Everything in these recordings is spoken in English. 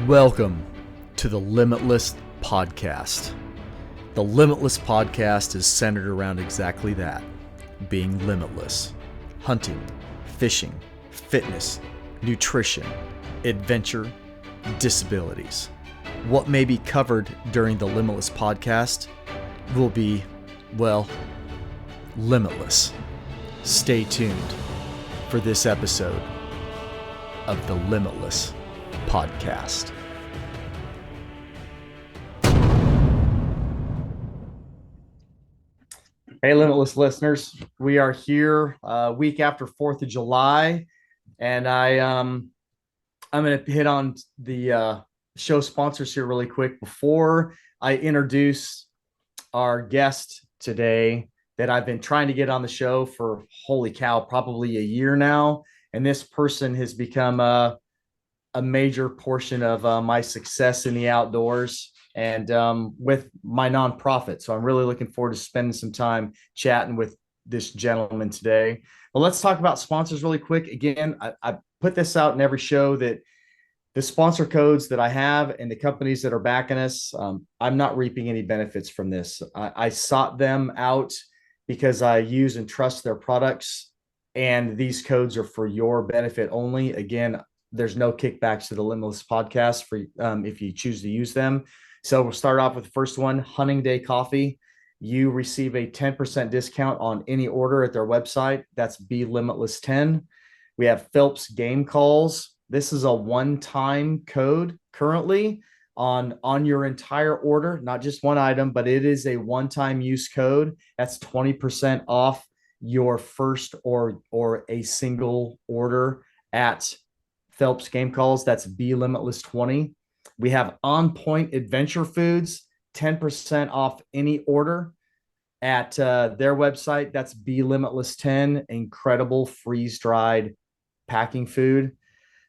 Welcome to the Limitless podcast. The Limitless podcast is centered around exactly that, being limitless. Hunting, fishing, fitness, nutrition, adventure, disabilities. What may be covered during the Limitless podcast will be, well, limitless. Stay tuned for this episode of the Limitless podcast. Hey, Limitless listeners, we are here week after 4th of July, and I'm going to hit on the show sponsors here really quick before I introduce our guest today that I've been trying to get on the show for, holy cow, probably a year now, and this person has become a major portion of my success in the outdoors and with my nonprofit. So I'm really looking forward to spending some time chatting with this gentleman today. Well, let's talk about sponsors really quick. Again, I put this out in every show that the sponsor codes that I have and the companies that are backing us, I'm not reaping any benefits from this. I sought them out because I use and trust their products, and these codes are for your benefit only. Again, there's no kickbacks to the Limitless podcast for if you choose to use them. So we'll start off with the first one, Hunting Day Coffee. You receive a 10% discount on any order at their website. That's limbitless10. We have Phelps Game Calls. This is a one-time code currently on your entire order, not just one item, but it is a one-time use code. That's 20% off your first or a single order at Phelps Game Calls. That's limbitless20. We have On Point Adventure Foods, 10% off any order at their website. That's limbitless10. Incredible freeze-dried packing food.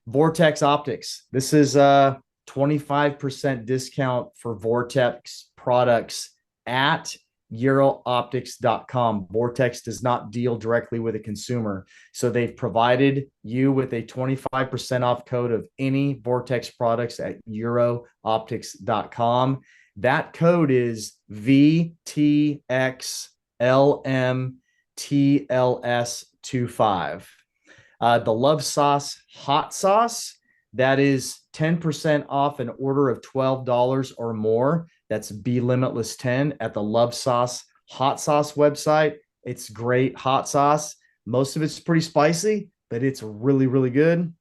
Vortex Optics. This is a 25% discount for Vortex products at eurooptics.com. Vortex does not deal directly with a consumer. So they've provided you with a 25% off code of any Vortex products at eurooptics.com. That code is VTXLMTLS25. The Love Sauce Hot Sauce, that is 10% off an order of $12 or more. That's limbitless10 at the Love Sauce Hot Sauce website. It's great hot sauce. Most of it's pretty spicy, but it's really, really good.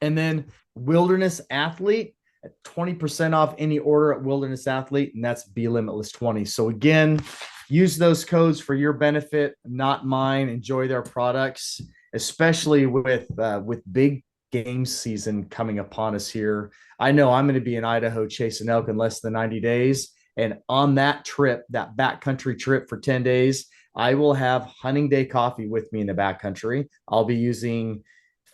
And then Wilderness Athlete at 20% off any order at Wilderness Athlete, and that's limbitless20. So again, use those codes for your benefit, not mine. Enjoy their products, especially with big game season coming upon us here. I know I'm going to be in Idaho chasing elk in less than 90 days. And on that trip, that backcountry trip for 10 days, I will have Hunting Day Coffee with me in the backcountry. I'll be using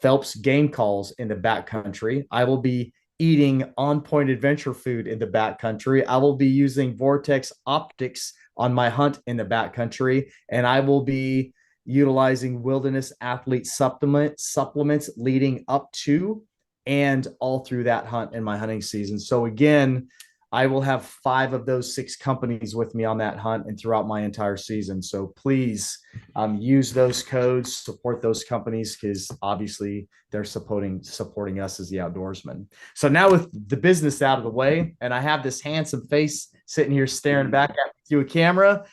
Phelps Game Calls in the backcountry. I will be eating On Point Adventure food in the backcountry. I will be using Vortex Optics on my hunt in the backcountry. And I will be utilizing Wilderness Athlete supplements leading up to and all through that hunt in my hunting season. So again, I will have 5 of those 6 companies with me on that hunt and throughout my entire season. So please use those codes, support those companies, because obviously they're supporting us as the outdoorsmen. So now with the business out of the way, and I have this handsome face sitting here staring back at me through a camera,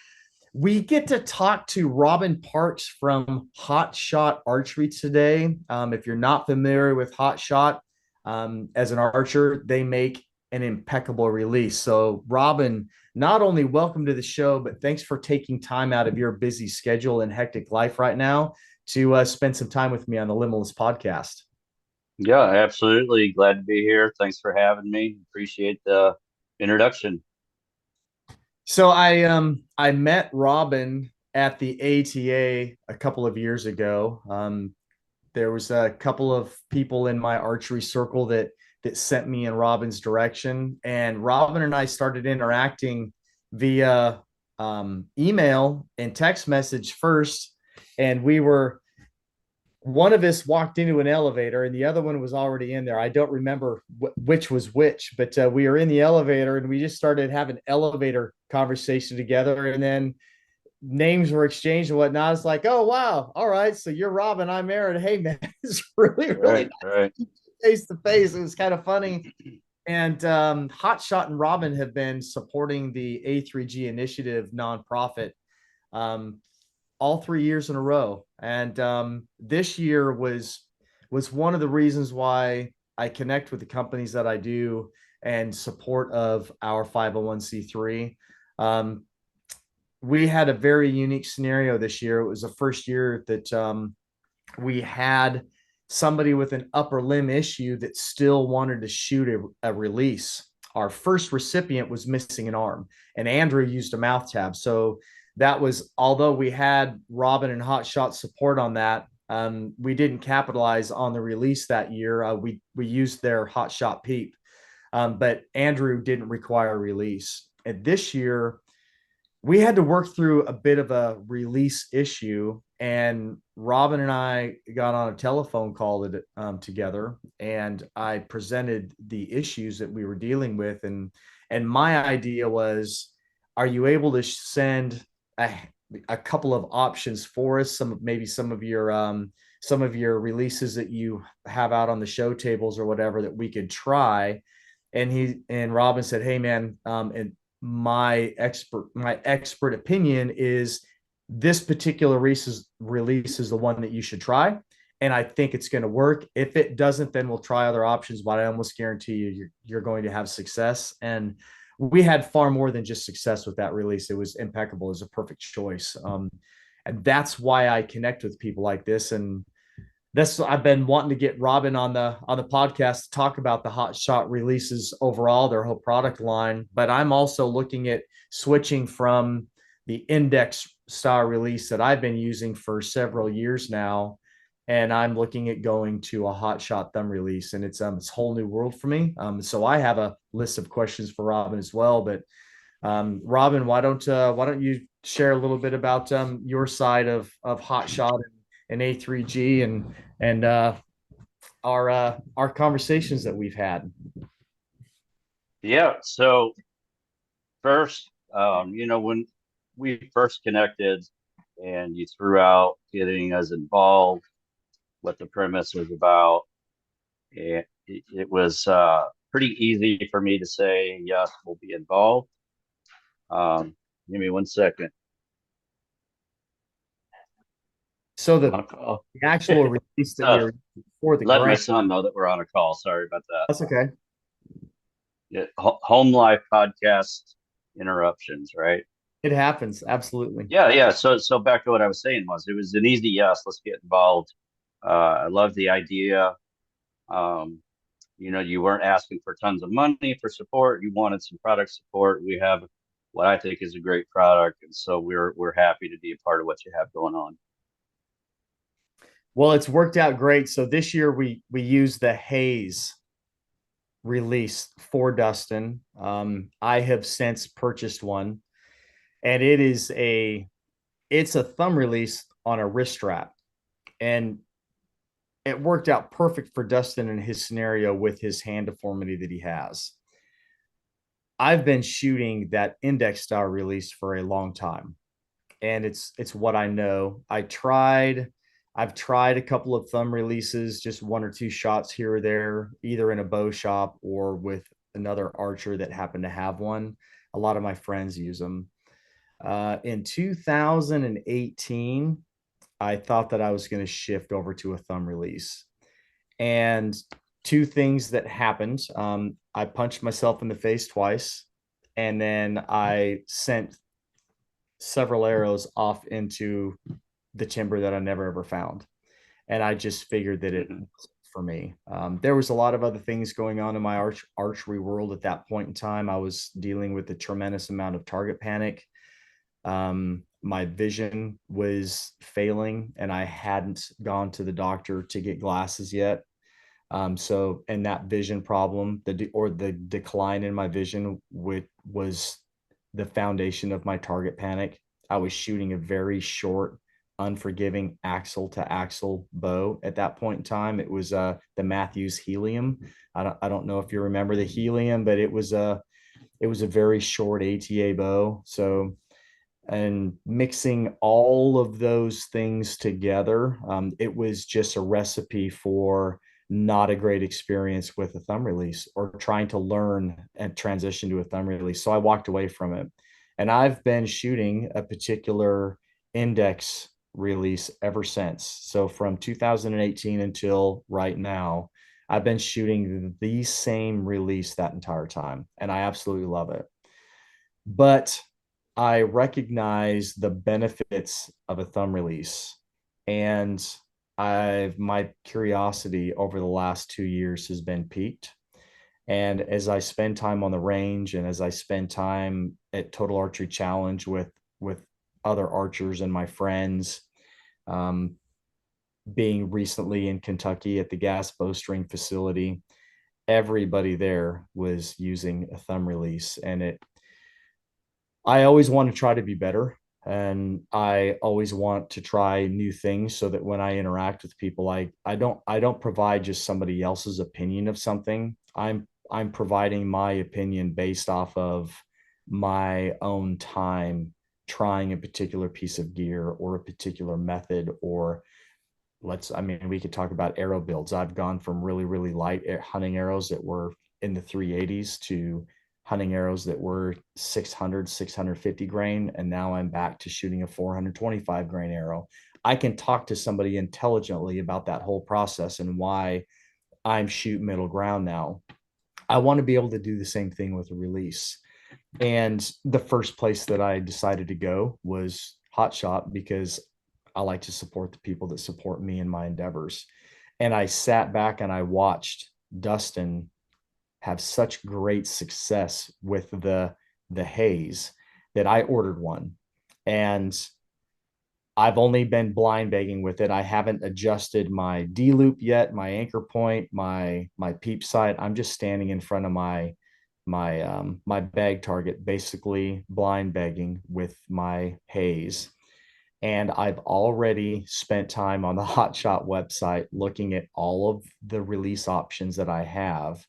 we get to talk to Robin Parks from Hot Shot Archery today. If you're not familiar with Hot Shot, as an archer, they make an impeccable release. So Robin, not only welcome to the show, but thanks for taking time out of your busy schedule and hectic life right now to spend some time with me on the Limitless podcast. Yeah, absolutely. Glad to be here. Thanks for having me. Appreciate the introduction. So I met Robin at the ATA a couple of years ago. There was a couple of people in my archery circle that sent me in Robin's direction, and Robin and I started interacting via email and text message first, and we were one of us walked into an elevator and the other one was already in there. I don't remember which was which, but we were in the elevator and we just started having elevator conversation together. And then names were exchanged and whatnot. It's like, oh, wow. All right. So you're Robin. I'm Aaron. Hey, man, it's really, really Right, nice right. face to face. It was kind of funny. And Hot Shot and Robin have been supporting the A3G Initiative nonprofit um, all 3 years in a row. And this year was one of the reasons why I connect with the companies that I do and support of our 501c3. Um, we had a very unique scenario this year. It was the first year that we had somebody with an upper limb issue that still wanted to shoot a release. Our first recipient was missing an arm, and Andrew used a mouth tab. So that was, although we had Robin and Hot Shot support on that, we didn't capitalize on the release that year. We used their Hot Shot Peep, but Andrew didn't require a release. And this year, we had to work through a bit of a release issue, and Robin and I got on a telephone call together, and I presented the issues that we were dealing with, and my idea was, are you able to send a, a couple of options for us, some of your releases that you have out on the show tables or whatever that we could try. And Robin said, hey man, and my expert opinion is this particular release is the one that you should try, and I think it's going to work. If it doesn't, then we'll try other options, but I almost guarantee you're going to have success. And we had far more than just success with that release. It was impeccable. It was a perfect choice. And that's why I connect with people like this. And this, I've been wanting to get Robin on the podcast to talk about the Hot Shot releases overall, their whole product line. But I'm also looking at switching from the index style release that I've been using for several years now, and I'm looking at going to a Hot Shot thumb release, and it's a whole new world for me. So I have a list of questions for Robin as well. But Robin, why don't you share a little bit about your side of Hot Shot and A3G and our conversations that we've had. Yeah. So first, when we first connected and you threw out getting us involved, what the premise was about, and it was pretty easy for me to say, yes, we'll be involved. Give me 1 second. So I'm on the, a call. the actual release that we So were for the let my grant, son know that we're on a call. Sorry about that. that's okay. Yeah, home life podcast interruptions, right? It happens. Absolutely. Yeah, yeah. So back to what I was saying was it was an easy yes, let's get involved. I love the idea. Um, you weren't asking for tons of money for support. You wanted some product support. We have what I think is a great product, and so we're happy to be a part of what you have going on. Well, it's worked out great. So this year we used the Haze release for Dustin. I have since purchased one, and it's a thumb release on a wrist strap, and it worked out perfect for Dustin in his scenario with his hand deformity that he has. I've been shooting that index style release for a long time, and it's what I know. I've tried a couple of thumb releases, just one or two shots here or there, either in a bow shop or with another archer that happened to have one. A lot of my friends use them. In 2018, I thought that I was going to shift over to a thumb release. And two things that happened. I punched myself in the face twice, and then I sent several arrows off into the timber that I never ever found. And I just figured that it Mhm. for me. There was a lot of other things going on in my archery world at that point in time. I was dealing with a tremendous amount of target panic. My vision was failing, and I hadn't gone to the doctor to get glasses yet. And that vision problem, the decline in my vision, was the foundation of my target panic. I was shooting a very short unforgiving axle to axle bow at that point in time. It was the Matthews Helium. I don't know if you remember the Helium, but it was a very short ATA bow. So, and mixing all of those things together, it was just a recipe for not a great experience with a thumb release or trying to learn and transition to a thumb release. So I walked away from it. And I've been shooting a particular index release ever since. So from 2018 until right now, I've been shooting the same release that entire time. And I absolutely love it. But I recognize the benefits of a thumb release. And my curiosity over the last 2 years has been piqued. And as I spend time on the range and as I spend time at Total Archery Challenge with other archers and my friends, um, being recently in Kentucky at the Gas Bowstring facility, everybody there was using a thumb release, and I always want to try to be better, and I always want to try new things so that when I interact with people, I don't provide just somebody else's opinion of something. I'm providing my opinion based off of my own time trying a particular piece of gear or a particular method. Or I mean, we could talk about arrow builds. I've gone from really, really light hunting arrows that were in the 380s to hunting arrows that were 600, 650 grain. And now I'm back to shooting a 425 grain arrow. I can talk to somebody intelligently about that whole process and why I'm shoot middle ground now. I want to be able to do the same thing with a release. And the first place that I decided to go was Hot Shot because I like to support the people that support me in my endeavors. And I sat back and I watched Dustin have such great success with the haze that I ordered one. And I've only been blind bagging with it. I haven't adjusted my D loop yet, my anchor point, my peep sight. I'm just standing in front of my bag target, basically blind bagging with my haze. And I've already spent time on the Hot Shot website looking at all of the release options that I have.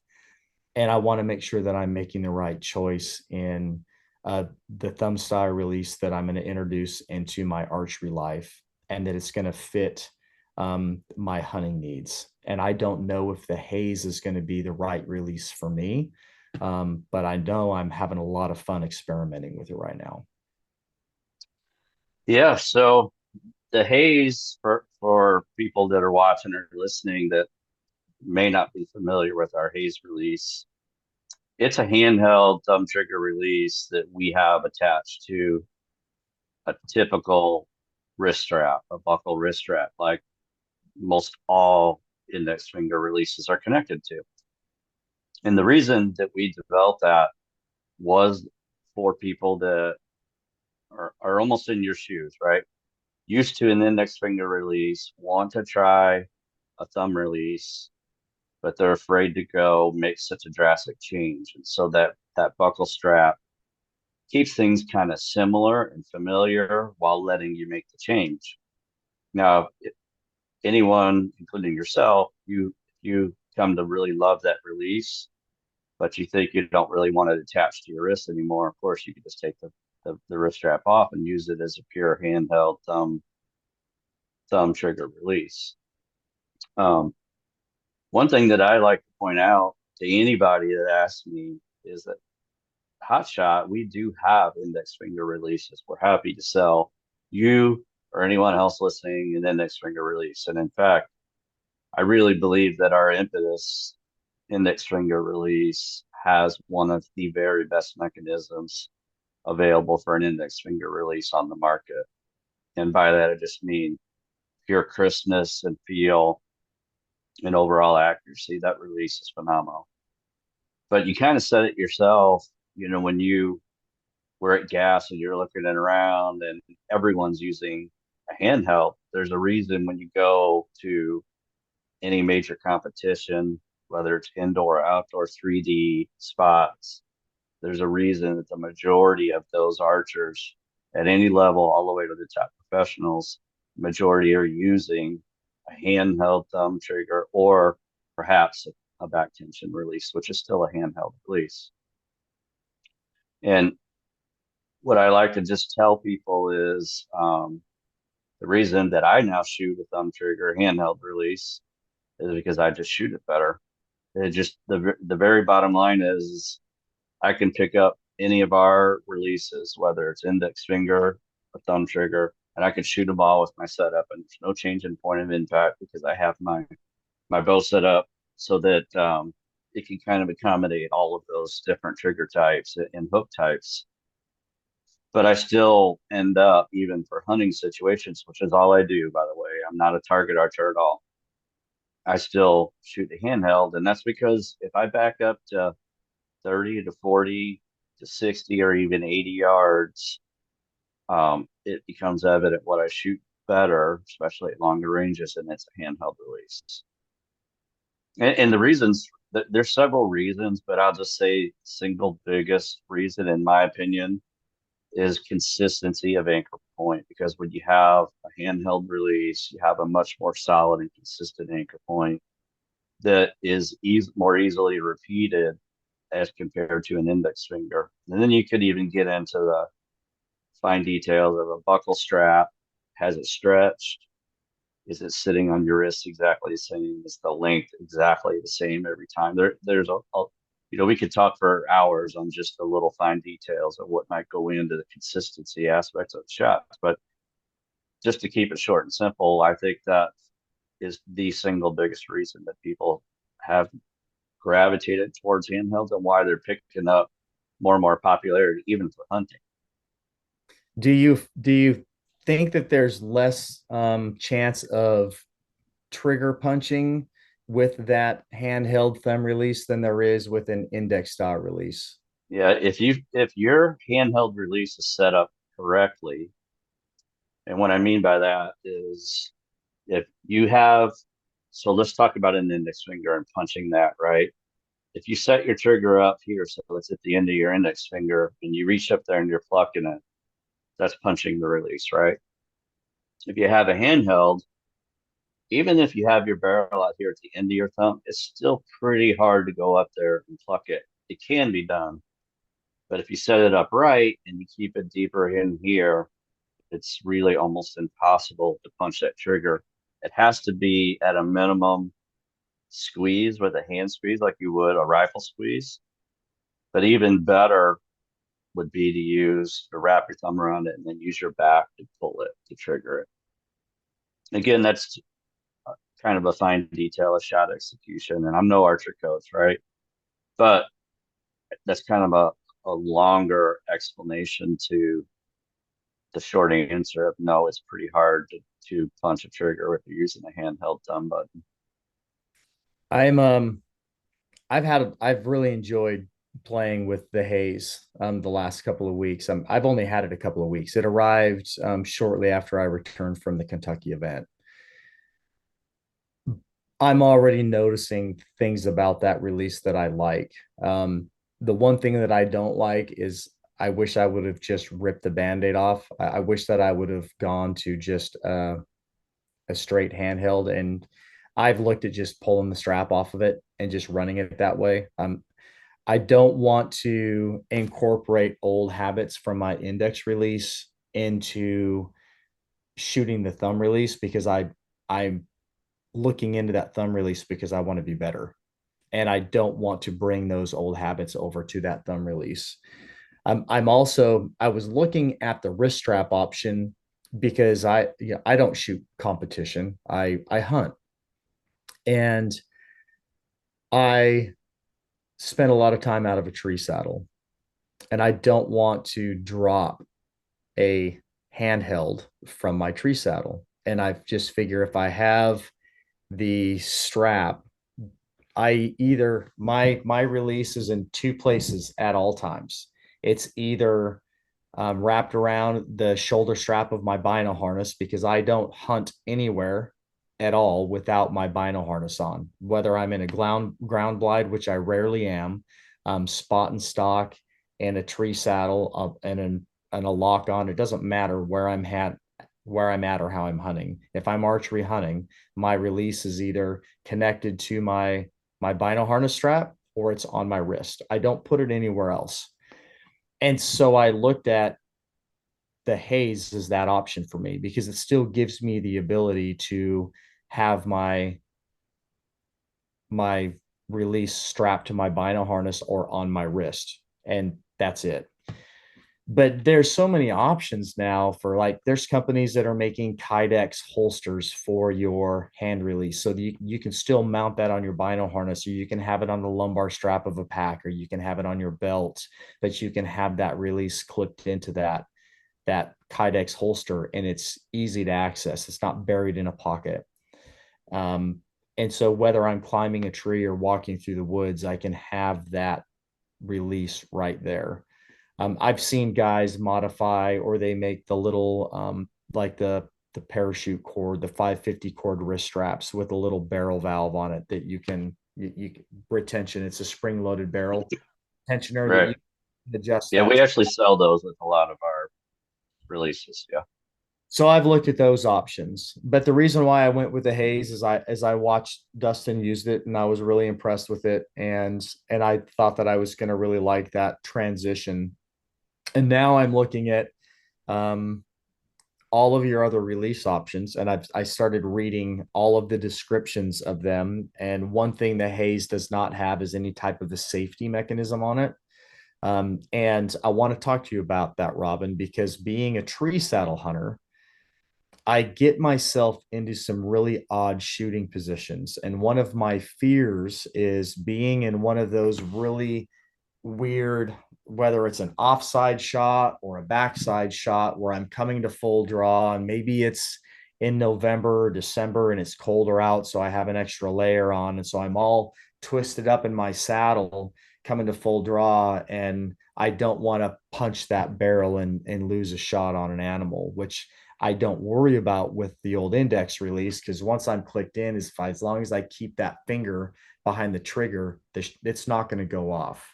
And I want to make sure that I'm making the right choice in the thumb style release that I'm going to introduce into my archery life, and that it's going to fit my hunting needs. And I don't know if the haze is going to be the right release for me, but I know I'm having a lot of fun experimenting with it right now. Yeah, so the haze for people that are watching or listening that may not be familiar with our haze release, it's a handheld thumb trigger release that we have attached to a typical wrist strap, a buckle wrist strap, like most all index finger releases are connected to. And the reason that we developed that was for people that are almost in your shoes, right? Used to an index finger release, want to try a thumb release, but they're afraid to go make such a drastic change. And so that buckle strap keeps things kind of similar and familiar while letting you make the change. Now, if anyone, including yourself, you come to really love that release, but you think you don't really want it attached to your wrist anymore. Of course, you could just take the wrist strap off and use it as a pure handheld thumb trigger release. Um, One thing that I like to point out to anybody that asks me is that Hot Shot, we do have index finger releases. We're happy to sell you or anyone else listening an index finger release. And in fact, I really believe that our impetus index finger release has one of the very best mechanisms available for an index finger release on the market. And by that, I just mean pure crispness and feel and overall accuracy. That release is phenomenal. But you kind of said it yourself, when you were at gas and you're looking at around and everyone's using a handheld, there's a reason when you go to any major competition, whether it's indoor or outdoor 3D spots, there's a reason that the majority of those archers at any level, all the way to the top professionals, majority are using a handheld thumb trigger or perhaps a back tension release, which is still a handheld release. And what I like to just tell people is the reason that I now shoot a thumb trigger handheld release is because I just shoot it better. It just the very bottom line is I can pick up any of our releases, whether it's index finger or thumb trigger, and I can shoot them all with my setup, and there's no change in point of impact because I have my bow set up so that it can kind of accommodate all of those different trigger types and hook types. But I still end up, even for hunting situations, which is all I do, by the way. I'm not a target archer at all. I still shoot the handheld, and that's because if I back up to 30 to 40 to 60 or even 80 yards, it becomes evident what I shoot better, especially at longer ranges, and it's a handheld release. And the reasons, there's several reasons, but I'll just say single biggest reason, in my opinion, is consistency of anchor point. Because when you have a handheld release, you have a much more solid and consistent anchor point that is more easily repeated as compared to an index finger. And then you could even get into the fine details of a buckle strap. Has it stretched? Is it sitting on your wrist exactly the same? Is the length exactly the same every time? There's we could talk for hours on just the little fine details of what might go into the consistency aspects of the shots. But just to keep it short and simple, I think that is the single biggest reason that people have gravitated towards handhelds and why they're picking up more and more popularity, even for hunting. Do you think that there's less chance of trigger punching with that handheld thumb release than there is with an index style release? Yeah, if your handheld release is set up correctly, and what I mean by that is if you have, so let's talk about an index finger and punching that, right? If you set your trigger up here, so it's at the end of your index finger, and you reach up there and you're plucking it, that's punching the release, right? If you have a handheld, even if you have your barrel out here at the end of your thumb, it's still pretty hard to go up there and pluck it. It can be done, but if you set it up right and you keep it deeper in here, it's really almost impossible to punch that trigger. It has to be at a minimum squeeze with a hand squeeze like you would a rifle squeeze. But even better would be to wrap your thumb around it and then use your back to pull it to trigger it. Again, that's kind of a fine detail of shot execution, and I'm no archer coach, right? But that's kind of a longer explanation to the short answer of no, it's pretty hard to punch a trigger if you're using a handheld thumb button. I'm I've really enjoyed playing with the haze the last couple of weeks. I've only had it a couple of weeks. It arrived shortly after I returned from the Kentucky event. I'm already noticing things about that release that I like. The one thing that I don't like is I wish I would have just ripped the band-aid off. I wish that I would have gone to just a straight handheld, and I've looked at just pulling the strap off of it and just running it that way. I don't want to incorporate old habits from my index release into shooting the thumb release because I'm looking into that thumb release because I want to be better. And I don't want to bring those old habits over to that thumb release. I was looking at the wrist strap option because I don't shoot competition. I hunt. And I spent a lot of time out of a tree saddle, and I don't want to drop a handheld from my tree saddle. And I just figure if I have the strap, I either my release is in two places at all times. It's either wrapped around the shoulder strap of my bino harness because I don't hunt anywhere at all without my bino harness on, whether I'm in a ground blind, which I rarely am, spot and stock, and a tree saddle and a lock on. It doesn't matter where I'm at or how I'm hunting. If I'm archery hunting, my release is either connected to my bino harness strap or it's on my wrist. I don't put it anywhere else. And so I looked at the haze as that option for me because it still gives me the ability to have my release strapped to my bino harness or on my wrist, and that's it. But there's so many options now for, like, there's companies that are making kydex holsters for your hand release so that you can still mount that on your bino harness, or you can have it on the lumbar strap of a pack, or you can have it on your belt, but you can have that release clipped into that kydex holster, and it's easy to access. It's not buried in a pocket. um, and so whether I'm climbing a tree or walking through the woods, I can have that release right there. I've seen guys modify, or they make the little like the parachute cord, the 550 cord wrist straps with a little barrel valve on it that you retention. It's a spring loaded barrel tensioner that Right. you can adjust Yeah, that. we actually sell those with a lot of our releases. Yeah. So I've looked at those options, but the reason why I went with the haze is I watched Dustin used it and I was really impressed with it, and I thought that I was going to really like that transition. And now I'm looking at um, all of your other release options, and I started reading all of the descriptions of them. And one thing the haze does not have is any type of a safety mechanism on it. And I want to talk to you about that, Robin, because being a tree saddle hunter, I get myself into some really odd shooting positions. And one of my fears is being in one of those really weird, whether it's an offside shot or a backside shot, where I'm coming to full draw, and maybe it's in November or December and it's colder out. So I have an extra layer on. And so I'm all twisted up in my saddle coming to full draw. And I don't want to punch that barrel and lose a shot on an animal, which I don't worry about with the old index release, because once I'm clicked in, as long as I keep that finger behind the trigger, it's not going to go off.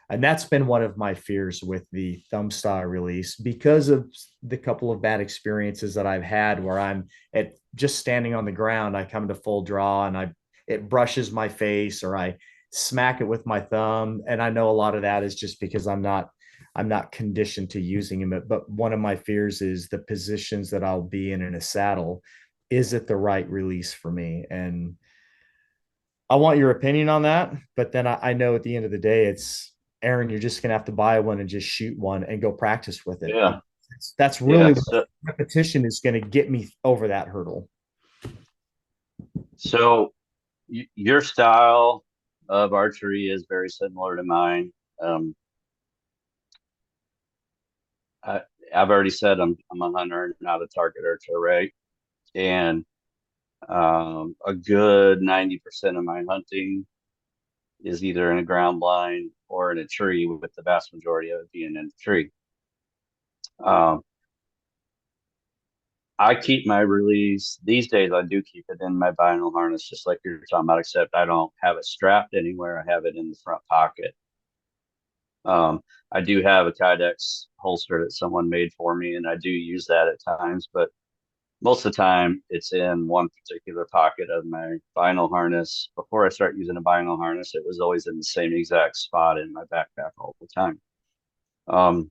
And that's been one of my fears with the thumb style release, because of the couple of bad experiences that I've had where I'm at just standing on the ground, I come to full draw and it brushes my face, or I smack it with my thumb. And I know a lot of that is just because I'm not conditioned to using them. But one of my fears is the positions that I'll be in a saddle. Is it the right release for me? And I want your opinion on that. But then I know at the end of the day, it's, Aaron, you're just going to have to buy one and just shoot one and go practice with it. Yeah. That's Yeah. really what repetition is going to get me over that hurdle. So your style of archery is very similar to mine. Um, I, I've already said I'm a hunter, not a target archer, right? And a good 90% of my hunting is either in a ground blind or in a tree, with the vast majority of it being in a tree. Um, I keep my release these days. I do keep it in my vinyl harness, just like you're talking about, except I don't have it strapped anywhere. I have it in the front pocket. Um, I do have a Kydex holster that someone made for me, and I do use that at times, but most of the time it's in one particular pocket of my vinyl harness. Before I start using a vinyl harness, it was always in the same exact spot in my backpack all the time. Um,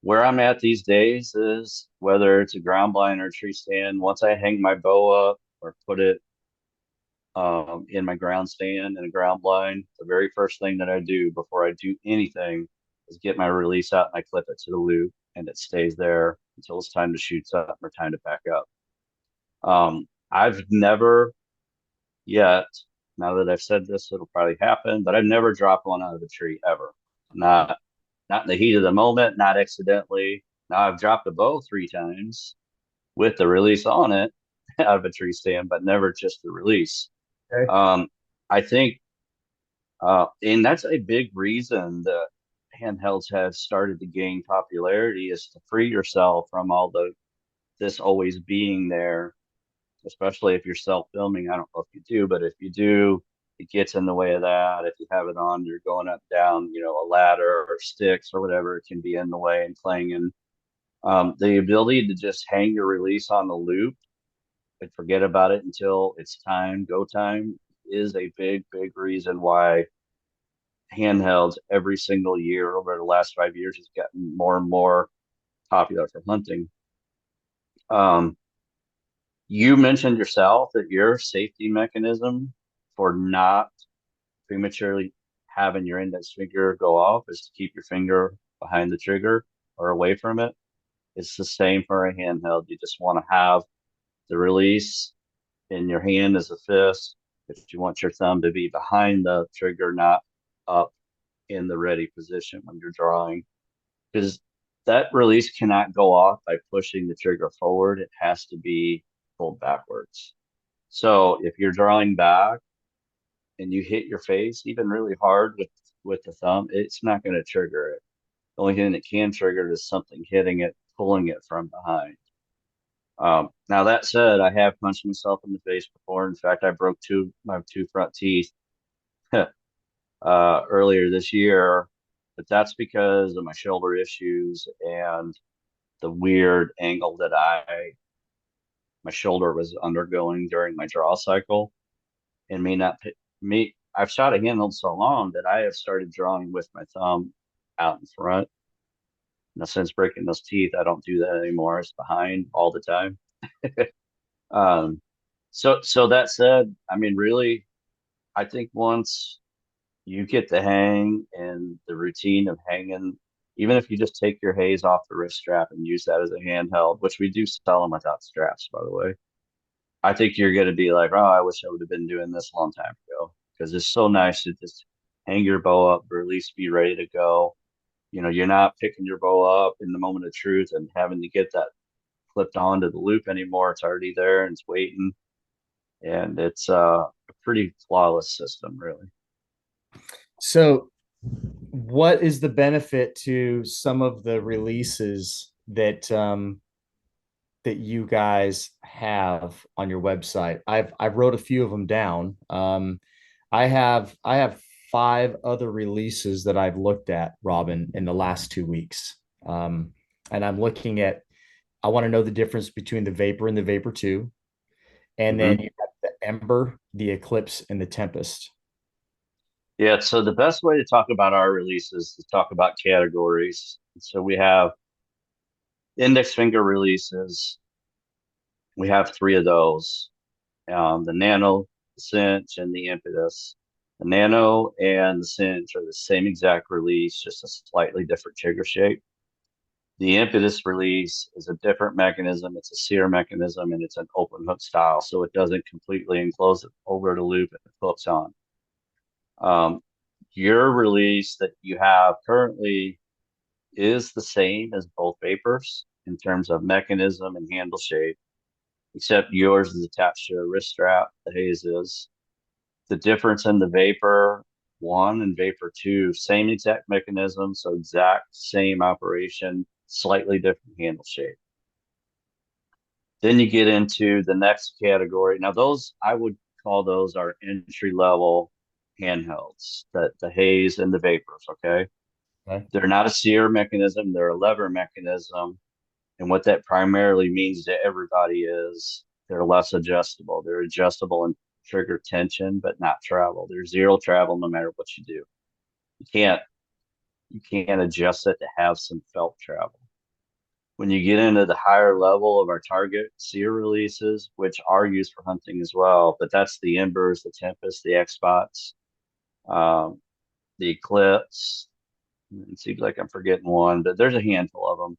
where I'm at these days is, whether it's a ground blind or a tree stand, once I hang my bow up or put it in my ground stand and a ground blind, the very first thing that I do before I do anything is get my release out and I clip it to the loop, and it stays there until it's time to shoot something or time to back up. I've never yet, now that I've said this, it'll probably happen, but I've never dropped one out of a tree ever. Not not in the heat of the moment, not accidentally. Now I've dropped a bow 3 times with the release on it out of a tree stand, but never just the release. Okay. Um, I think, and that's a big reason that handhelds have started to gain popularity, is to free yourself from all this always being there, especially if you're self-filming. I don't know if you do, but if you do, it gets in the way of that. If you have it on, you're going up, down, a ladder or sticks or whatever, it can be in the way and clanging. The ability to just hang your release on the loop and forget about it until it's time, go time, is a big reason why handhelds every single year over the last 5 years has gotten more and more popular for hunting. Um, you mentioned yourself that your safety mechanism for not prematurely having your index finger go off is to keep your finger behind the trigger or away from it. It's the same for a handheld. You just want to have the release in your hand as a fist. If you want your thumb to be behind the trigger, not up in the ready position when you're drawing, because that release cannot go off by pushing the trigger forward. It has to be pulled backwards. So if you're drawing back and you hit your face even really hard with the thumb, it's not going to trigger it. The only thing that can trigger it is something hitting it, pulling it from behind. Now that said, I have punched myself in the face before. In fact, I broke my two front teeth earlier this year, but that's because of my shoulder issues and the weird angle that my shoulder was undergoing during my draw cycle, and may not me. I've shot a handheld so long that I have started drawing with my thumb out in front. Now, since breaking those teeth, I don't do that anymore. It's behind all the time. Um, so that said, I mean, really, I think once you get the hang and the routine of hanging, even if you just take your haze off the wrist strap and use that as a handheld, which we do sell them without straps, by the way, I think you're going to be like, oh, I wish I would have been doing this a long time ago, because it's so nice to just hang your bow up or at least be ready to go. You know, you're not picking your bow up in the moment of truth and having to get that clipped onto the loop anymore. It's already there and it's waiting. And it's a pretty flawless system, really. So, what is the benefit to some of the releases that you guys have on your website? I've wrote a few of them down. I have five other releases that I've looked at, Robin, in the last 2 weeks. And I'm looking at. I want to know the difference between the Vapor and the Vapor 2. And then Mm-hmm. you have the Ember, the Eclipse, and the Tempest. Yeah, so the best way to talk about our releases is to talk about categories. So we have index finger releases. We have three of those: the Nano, the Cinch, and the Impetus. The Nano and the Cinch are the same exact release, just a slightly different trigger shape. The Impetus release is a different mechanism. It's a sear mechanism and it's an open hook style, so it doesn't completely enclose it over the loop and it hooks on. Um, your release that you have currently is the same as both Vapors in terms of mechanism and handle shape, except yours is attached to a wrist strap. The Haze is. The difference in the Vapor 1 and Vapor 2, same exact mechanism, so exact same operation, slightly different handle shape. Then you get into the next category. Now, those I would call those our entry level handhelds, the Haze and the Vapors. Okay, Okay. they're not a sear mechanism; they're a lever mechanism. And what that primarily means to everybody is they're less adjustable. They're adjustable in trigger tension, but not travel. There's zero travel no matter what you do. You can't you can't adjust it to have some felt travel. When you get into the higher level of our target sear releases, which are used for hunting as well, but that's the Embers, the Tempest, the X Spots, um, the Eclipse. It seems like I'm forgetting one, but there's a handful of them.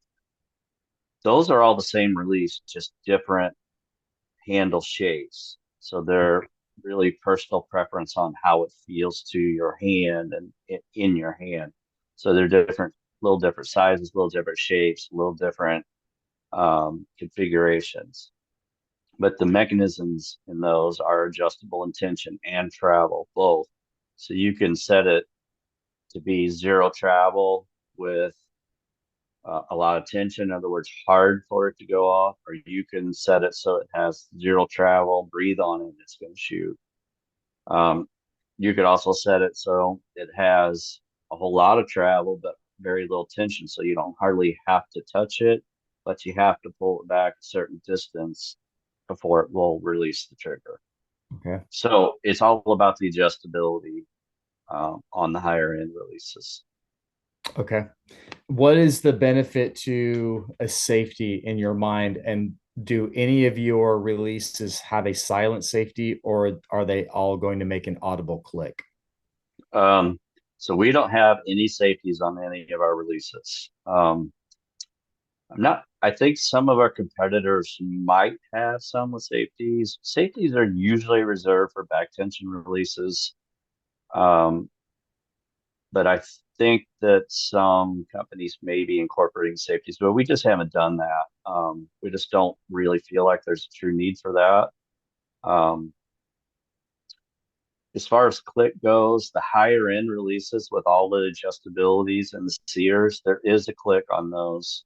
Those are all the same release, just different handle shapes. So they're really personal preference on how it feels to your hand and in your hand. So they're different, little different sizes, little different shapes, little different configurations. But the mechanisms in those are adjustable in tension and travel both. So you can set it to be zero travel with a lot of tension, in other words, hard for it to go off, or you can set it so it has zero travel, breathe on it, it's going to shoot. Um, you could also set it so it has a whole lot of travel, but very little tension, so you don't hardly have to touch it, but you have to pull it back a certain distance before it will release the trigger. Okay. So it's all about the adjustability on the higher end releases. Okay. What is the benefit to a safety in your mind? And do any of your releases have a silent safety, or are they all going to make an audible click? Um, so we don't have any safeties on any of our releases. I'm not, I think some of our competitors might have some with safeties. Safeties are usually reserved for back tension releases. Um, but I think that some companies may be incorporating safeties, but we just haven't done that. We just don't really feel like there's a true need for that. Um, as far as click goes, the higher end releases with all the adjustabilities and the sears, there is a click on those.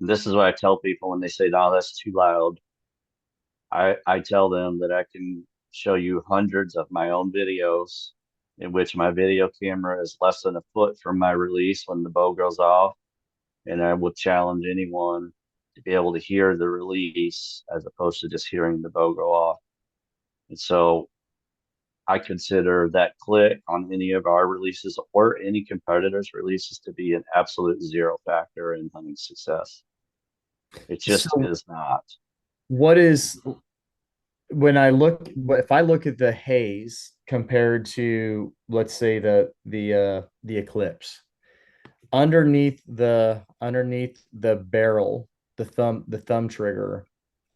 And this is what I tell people when they say, "No, that's too loud." I tell them that I can show you hundreds of my own videos in which my video camera is less than a foot from my release when the bow goes off. And I would challenge anyone to be able to hear the release as opposed to just hearing the bow go off. And so I consider that click on any of our releases or any competitors' releases to be an absolute zero factor in hunting success. It just So, is not. what is when I look, if I look at the haze compared to, let's say, the Eclipse, underneath the barrel, the thumb trigger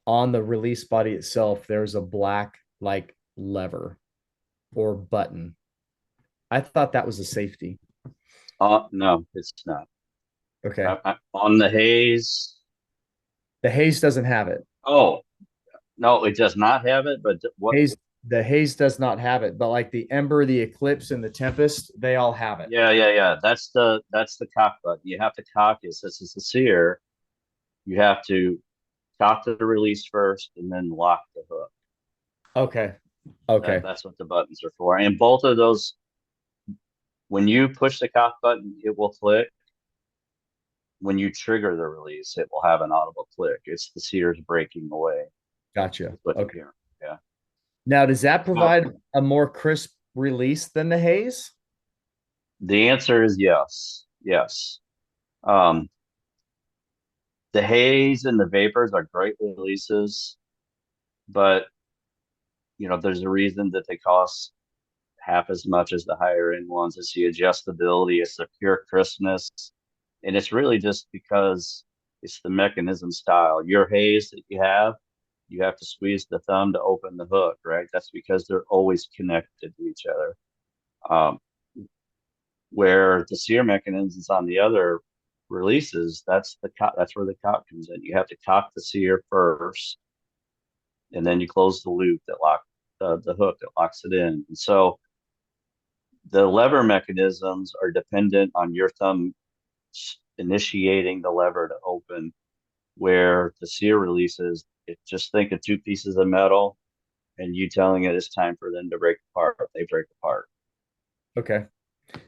on the release body itself, there's a black like lever or button. I thought that was a safety. No, it's not. Okay. On the haze. The haze doesn't have it. Oh, no, it does not have it. But what? Haze the haze does not have it, but like the Ember, the Eclipse, and the Tempest, they all have it. Yeah, yeah, yeah. That's the cock button. You have to cock it. This is the sear. You have to cock the release first and then lock the hook. Okay. Okay. That's what the buttons are for. And both of those, when you push the cock button, it will click. When you trigger the release, it will have an audible click. It's the sears breaking away. Gotcha. That's what you Okay. hear. Yeah. Now, does that So provide a more crisp release than the haze? the answer is yes. Yes. Um, the haze and the vapors are great releases, but there's a reason that they cost half as much as the higher end ones. It's the adjustability, it's the pure crispness, and it's really just because it's the mechanism style. Your haze that you have to squeeze the thumb to open the hook, right? That's because they're always connected to each other. Um, where the sear mechanisms on the other releases, that's where the cock comes in. You have to cock the sear first, and then you close the loop that lock the hook that locks it in. And so the lever mechanisms are dependent on your thumb initiating the lever to open, where the sear releases, just think of two pieces of metal and you telling it it's time for them to break apart. They break apart. Okay.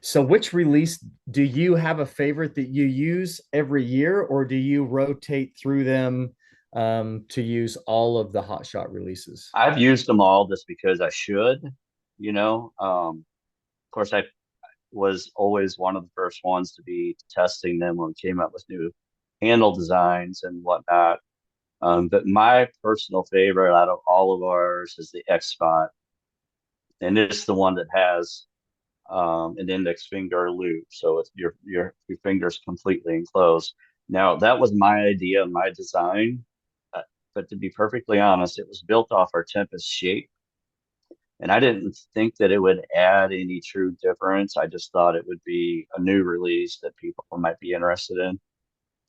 So, which release do you have a favorite that you use every year, or do you rotate through them to use all of the Hot Shot releases? I've used them all just because I should, of course, I was always one of the first ones to be testing them when we came up with new handle designs and whatnot. But my personal favorite out of all of ours is the X Spot, and it's the one that has an index finger loop, so it's your fingers completely enclosed. Now that was my idea, my design, but to be perfectly honest, it was built off our Tempest shape, and I didn't think that it would add any true difference. I just thought it would be a new release that people might be interested in.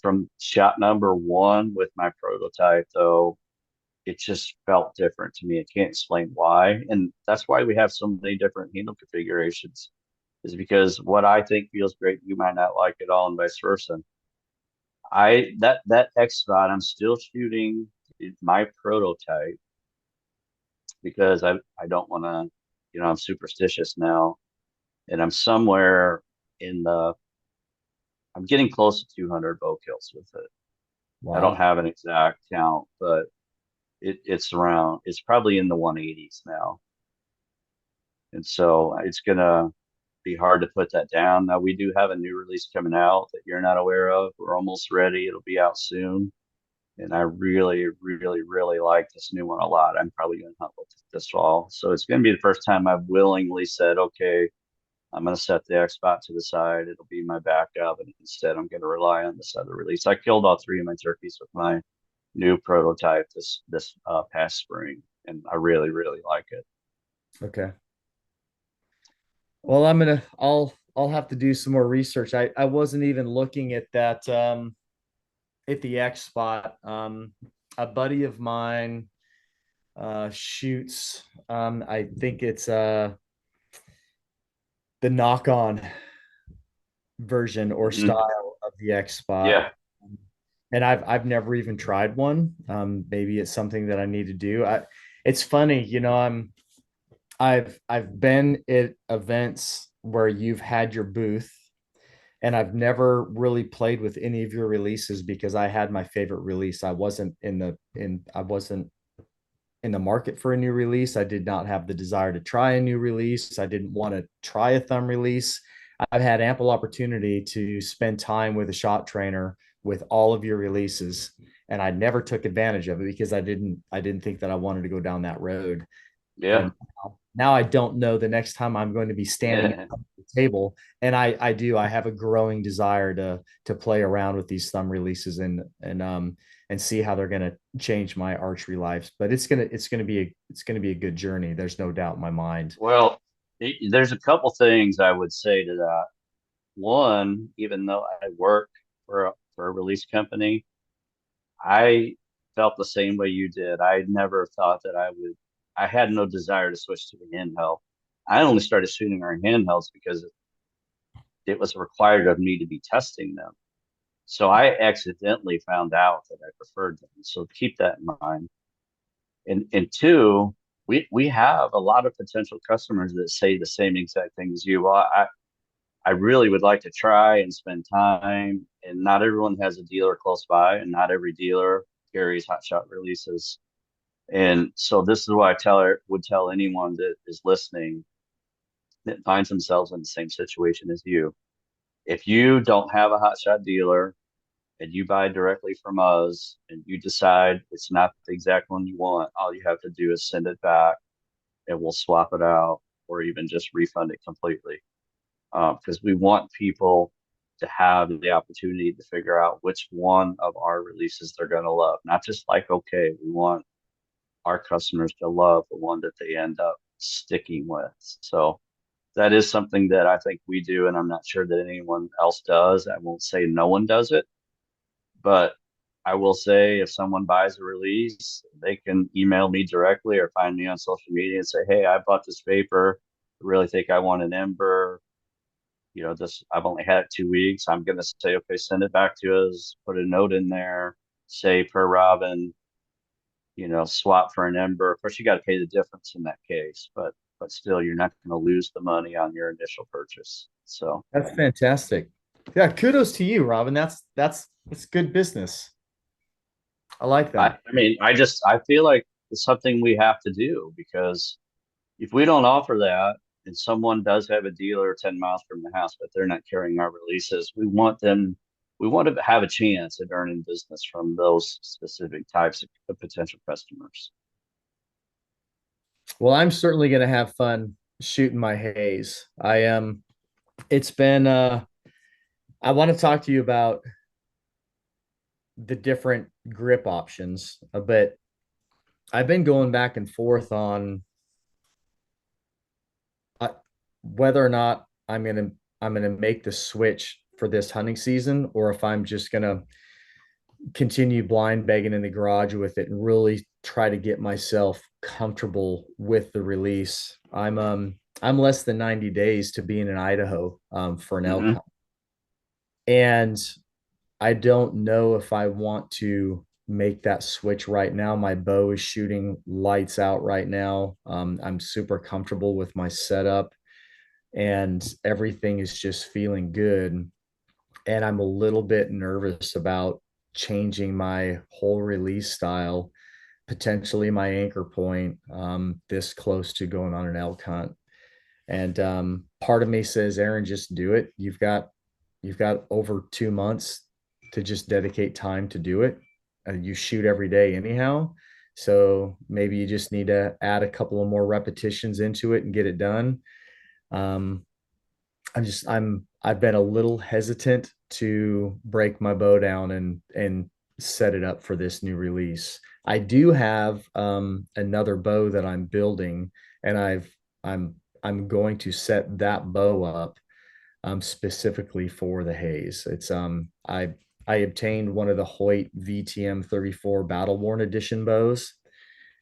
From shot number one with my prototype, though, it just felt different to me. I can't explain why. And that's why we have so many different handle configurations, is because what I think feels great, you might not like it all, and vice versa. That X spot, I'm still shooting my prototype because I don't want to, I'm superstitious now, and I'm somewhere in the, I'm getting close to 200 bow kills with it. I don't Wow. have an exact count, but it's probably in the 180s now. And so it's gonna be hard to put that down. Now we do have a new release coming out that you're not aware of. We're almost ready. It'll be out soon. And I really, really, really like this new one a lot. I'm probably going to hunt with it this fall. So it's going to be the first time I've willingly said, okay, I'm going to set the X spot to the side. It'll be my backup. And instead, I'm going to rely on this other release. I killed all three of my turkeys with my new prototype this past spring, and I really, really like it. Okay. Well, I'll have to do some more research. I wasn't even looking at that at the X spot. A buddy of mine shoots I think it's the knock-on version or Mhm. style of the X spot. Yeah. And I've never even tried one. Maybe it's something that I need to do. It's funny, I've been at events where you've had your booth, and I've never really played with any of your releases because I had my favorite release. I wasn't in the market for a new release. I did not have the desire to try a new release. I didn't want to try a thumb release. I've had ample opportunity to spend time with a shot trainer with all of your releases, and I never took advantage of it because I didn't think that I wanted to go down that road. Yeah. And now I don't know the next time I'm going to be standing at the table. And I have a growing desire to play around with these thumb releases and see how they're going to change my archery lives. But it's going to be a good journey. There's no doubt in my mind. Well, there's a couple things I would say to that. One, even though I work for a release company, I felt the same way you did. I never thought that I had no desire to switch to the handheld. I only started shooting our handhelds because it was required of me to be testing them. So I accidentally found out that I preferred them. So keep that in mind. And two, we have a lot of potential customers that say the same exact thing as you. Well, I really would like to try and spend time. And not everyone has a dealer close by, and not every dealer carries hot shot releases. And so this is what would tell anyone that is listening that finds themselves in the same situation as you. If you don't have a hot shot dealer and you buy directly from us and you decide it's not the exact one you want, all you have to do is send it back and we'll swap it out or even just refund it completely. Because we want people to have the opportunity to figure out which one of our releases they're going to love. Not just like, okay, we want our customers to love the one that they end up sticking with. So that is something that I think we do, and I'm not sure that anyone else does. I won't say no one does it, but I will say if someone buys a release, they can email me directly or find me on social media and say, hey, I bought this paper. I really think I want an Ember. This I've only had it 2 weeks. I'm gonna say, okay, send it back to us, put a note in there, say per Robin, swap for an Ember. Of course, you got to pay the difference in that case, but still, you're not going to lose the money on your initial purchase. So That's fantastic. Yeah, kudos to you, Robin. That's good business. I like that. I mean, I feel like it's something we have to do because if we don't offer that, and someone does have a dealer 10 miles from the house, but they're not carrying our releases, we want to have a chance at earning business from those specific types of potential customers. Well, I'm certainly going to have fun shooting my haze. I am. It's been. I want to talk to you about the different grip options, but I've been going back and forth on uh, whether or not I'm gonna make the switch for this hunting season, or if I'm just gonna continue blind begging in the garage with it and really try to get myself comfortable with the release. I'm less than 90 days to being in Idaho for an elk Mm-hmm. hunt. And I don't know if I want to make that switch right now. My bow is shooting lights out right now. I'm super comfortable with my setup and everything is just feeling good. And I'm a little bit nervous about changing my whole release style, potentially my anchor point, this close to going on an elk hunt. And part of me says, Aaron, just do it. You've got over 2 months to just dedicate time to do it. You shoot every day anyhow. So maybe you just need to add a couple of more repetitions into it and get it done. Um, I've been a little hesitant to break my bow down and set it up for this new release. I do have another bow that I'm building, and I'm going to set that bow up specifically for the haze. It's I obtained one of the Hoyt VTM 34 Battle Worn Edition bows,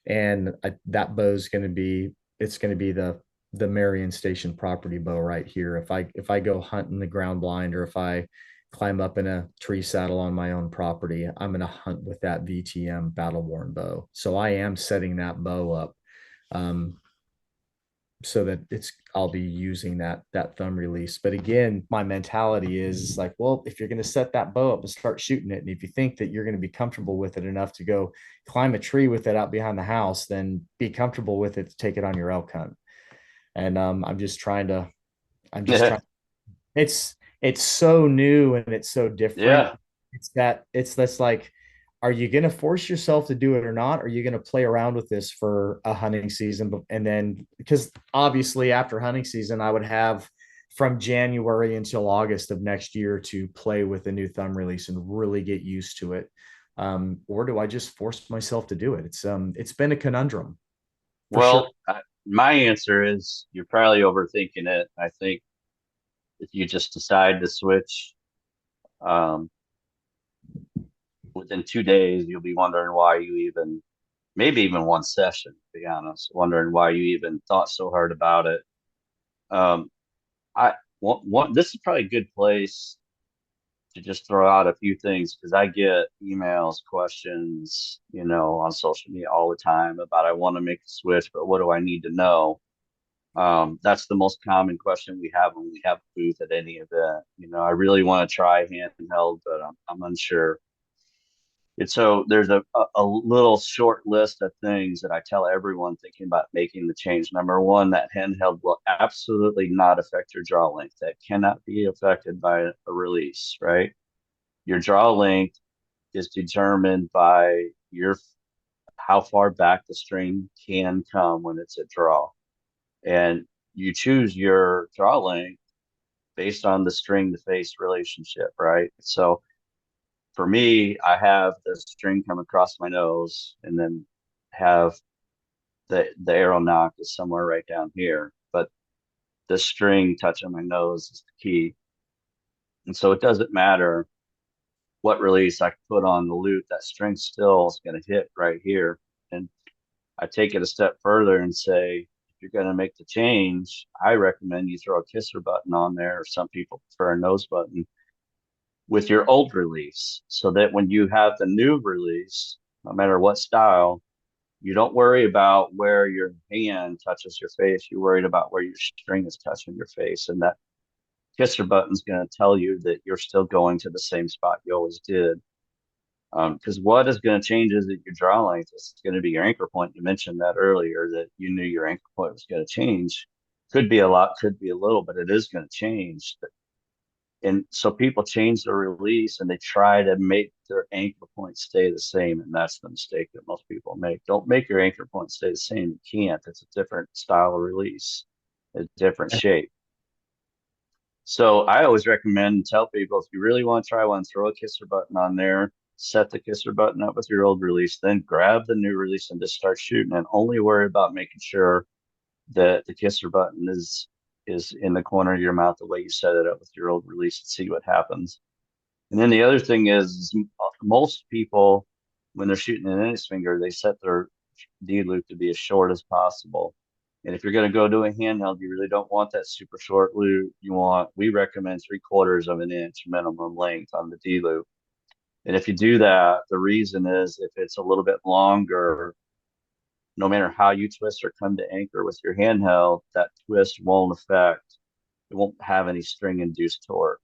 and that bow's going to be it's going to be the Marion Station property bow right here. If I go hunting the ground blind, or if I climb up in a tree saddle on my own property, I'm going to hunt with that VTM Battle Worn bow. So I am setting that bow up, um, so that I'll be using that thumb release. But again, my mentality is like, well, if you're going to set that bow up and start shooting it, and if you think that you're going to be comfortable with it enough to go climb a tree with it out behind the house, then be comfortable with it to take it on your elk hunt. And I'm just trying. It's so new and it's so different. Yeah. It's that's like, are you going to force yourself to do it or not? Or are you going to play around with this for a hunting season? And then, because obviously after hunting season, I would have from January until August of next year to play with the new thumb release and really get used to it. Or do I just force myself to do it? It's been a conundrum for sure. Well, my answer is you're probably overthinking it. I think if you just decide to switch, um, within 2 days, you'll be wondering why you even, maybe even one session, to be honest, wondering why you even thought so hard about it. Um, I this is probably a good place to just throw out a few things because I get emails, questions, on social media all the time about I want to make the switch, but what do I need to know? That's the most common question we have when we have a booth at any event. I really want to try handheld, but I'm unsure. And so there's a little short list of things that I tell everyone thinking about making the change. Number one, that handheld will absolutely not affect your draw length. That cannot be affected by a release, right? Your draw length is determined by your how far back the string can come when it's a draw. And you choose your draw length based on the string to face relationship, right? So for me, I have the string come across my nose and then have the arrow nock is somewhere right down here. But the string touching my nose is the key. And so it doesn't matter what release I put on the loop, that string still is going to hit right here. And I take it a step further and say, if you're going to make the change, I recommend you throw a kisser button on there, or some people prefer a nose button with your old release, so that when you have the new release, no matter what style, you don't worry about where your hand touches your face. You're worried about where your string is touching your face. And that kisser button is going to tell you that you're still going to the same spot you always did. Because what is going to change is that your draw length is going to be your anchor point. You mentioned that earlier, that you knew your anchor point was going to change. Could be a lot, could be a little, but it is going to change. And so people change the release and they try to make their anchor point stay the same. And that's the mistake that most people make. Don't make your anchor point stay the same. You can't. It's a different style of release, a different shape. So I always recommend and tell people, if you really want to try one, throw a kisser button on there, set the kisser button up with your old release, then grab the new release and just start shooting, and only worry about making sure that the kisser button is in the corner of your mouth the way you set it up with your old release, and see what happens. And then the other thing is most people, when they're shooting an index finger, they set their D loop to be as short as possible. And if you're going to go to a handheld, you really don't want that super short loop. We recommend 3/4 of an inch minimum length on the D loop. And if you do that, the reason is if it's a little bit longer, no matter how you twist or come to anchor with your handheld, that twist won't affect, it won't have any string induced torque.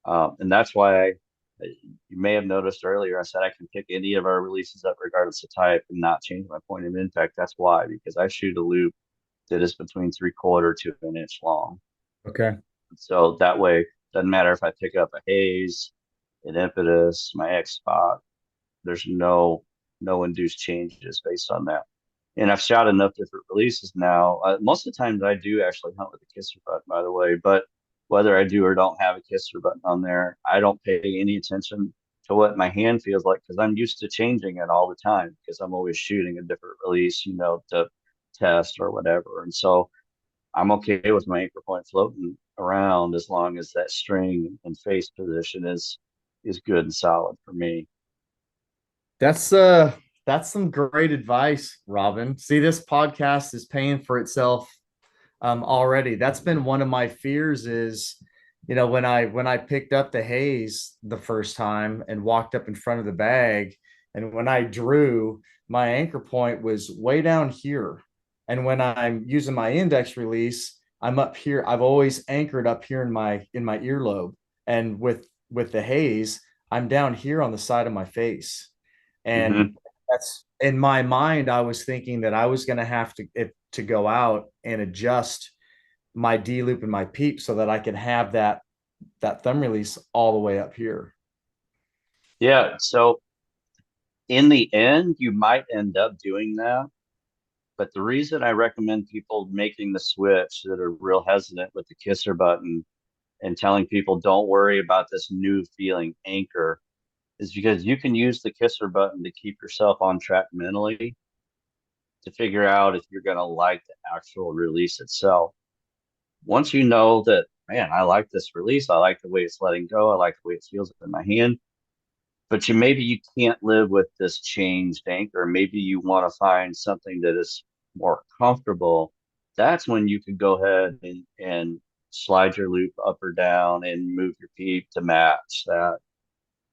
And that's why You may have noticed earlier I said I can pick any of our releases up regardless of type and not change my point of impact. That's why, because I shoot a loop that is between 3/4 to an inch long. Okay. So that way, doesn't matter if I pick up a haze, an impetus, my X spot. There's no induced changes based on that. And I've shot enough different releases now. Most of the times I do actually hunt with a kisser button, by the way. But whether I do or don't have a kisser button on there, I don't pay any attention to what my hand feels like because I'm used to changing it all the time because I'm always shooting a different release, to test or whatever. And so I'm okay with my anchor point floating around as long as that string and face position is good and solid for me. That's uh that's some great advice, Robin. See, this podcast is paying for itself already. That's been one of my fears is, when I picked up the haze the first time and walked up in front of the bag, and when I drew, my anchor point was way down here. And when I'm using my index release, I'm up here. I've always anchored up here in my earlobe. And with the haze, I'm down here on the side of my face. And Hmm. that's in my mind, I was thinking that I was going to have to go out and adjust my D loop and my peep so that I can have that thumb release all the way up here. Yeah. So in the end, you might end up doing that. But the reason I recommend people making the switch that are real hesitant with the kisser button and telling people don't worry about this new feeling anchor is because you can use the kisser button to keep yourself on track mentally to figure out if you're going to like the actual release itself. Once you know that, man, I like this release, I like the way it's letting go, I like the way it feels in my hand, but maybe you can't live with this changed anchor. Maybe you want to find something that is more comfortable. That's when you can go ahead and slide your loop up or down and move your peep to match that.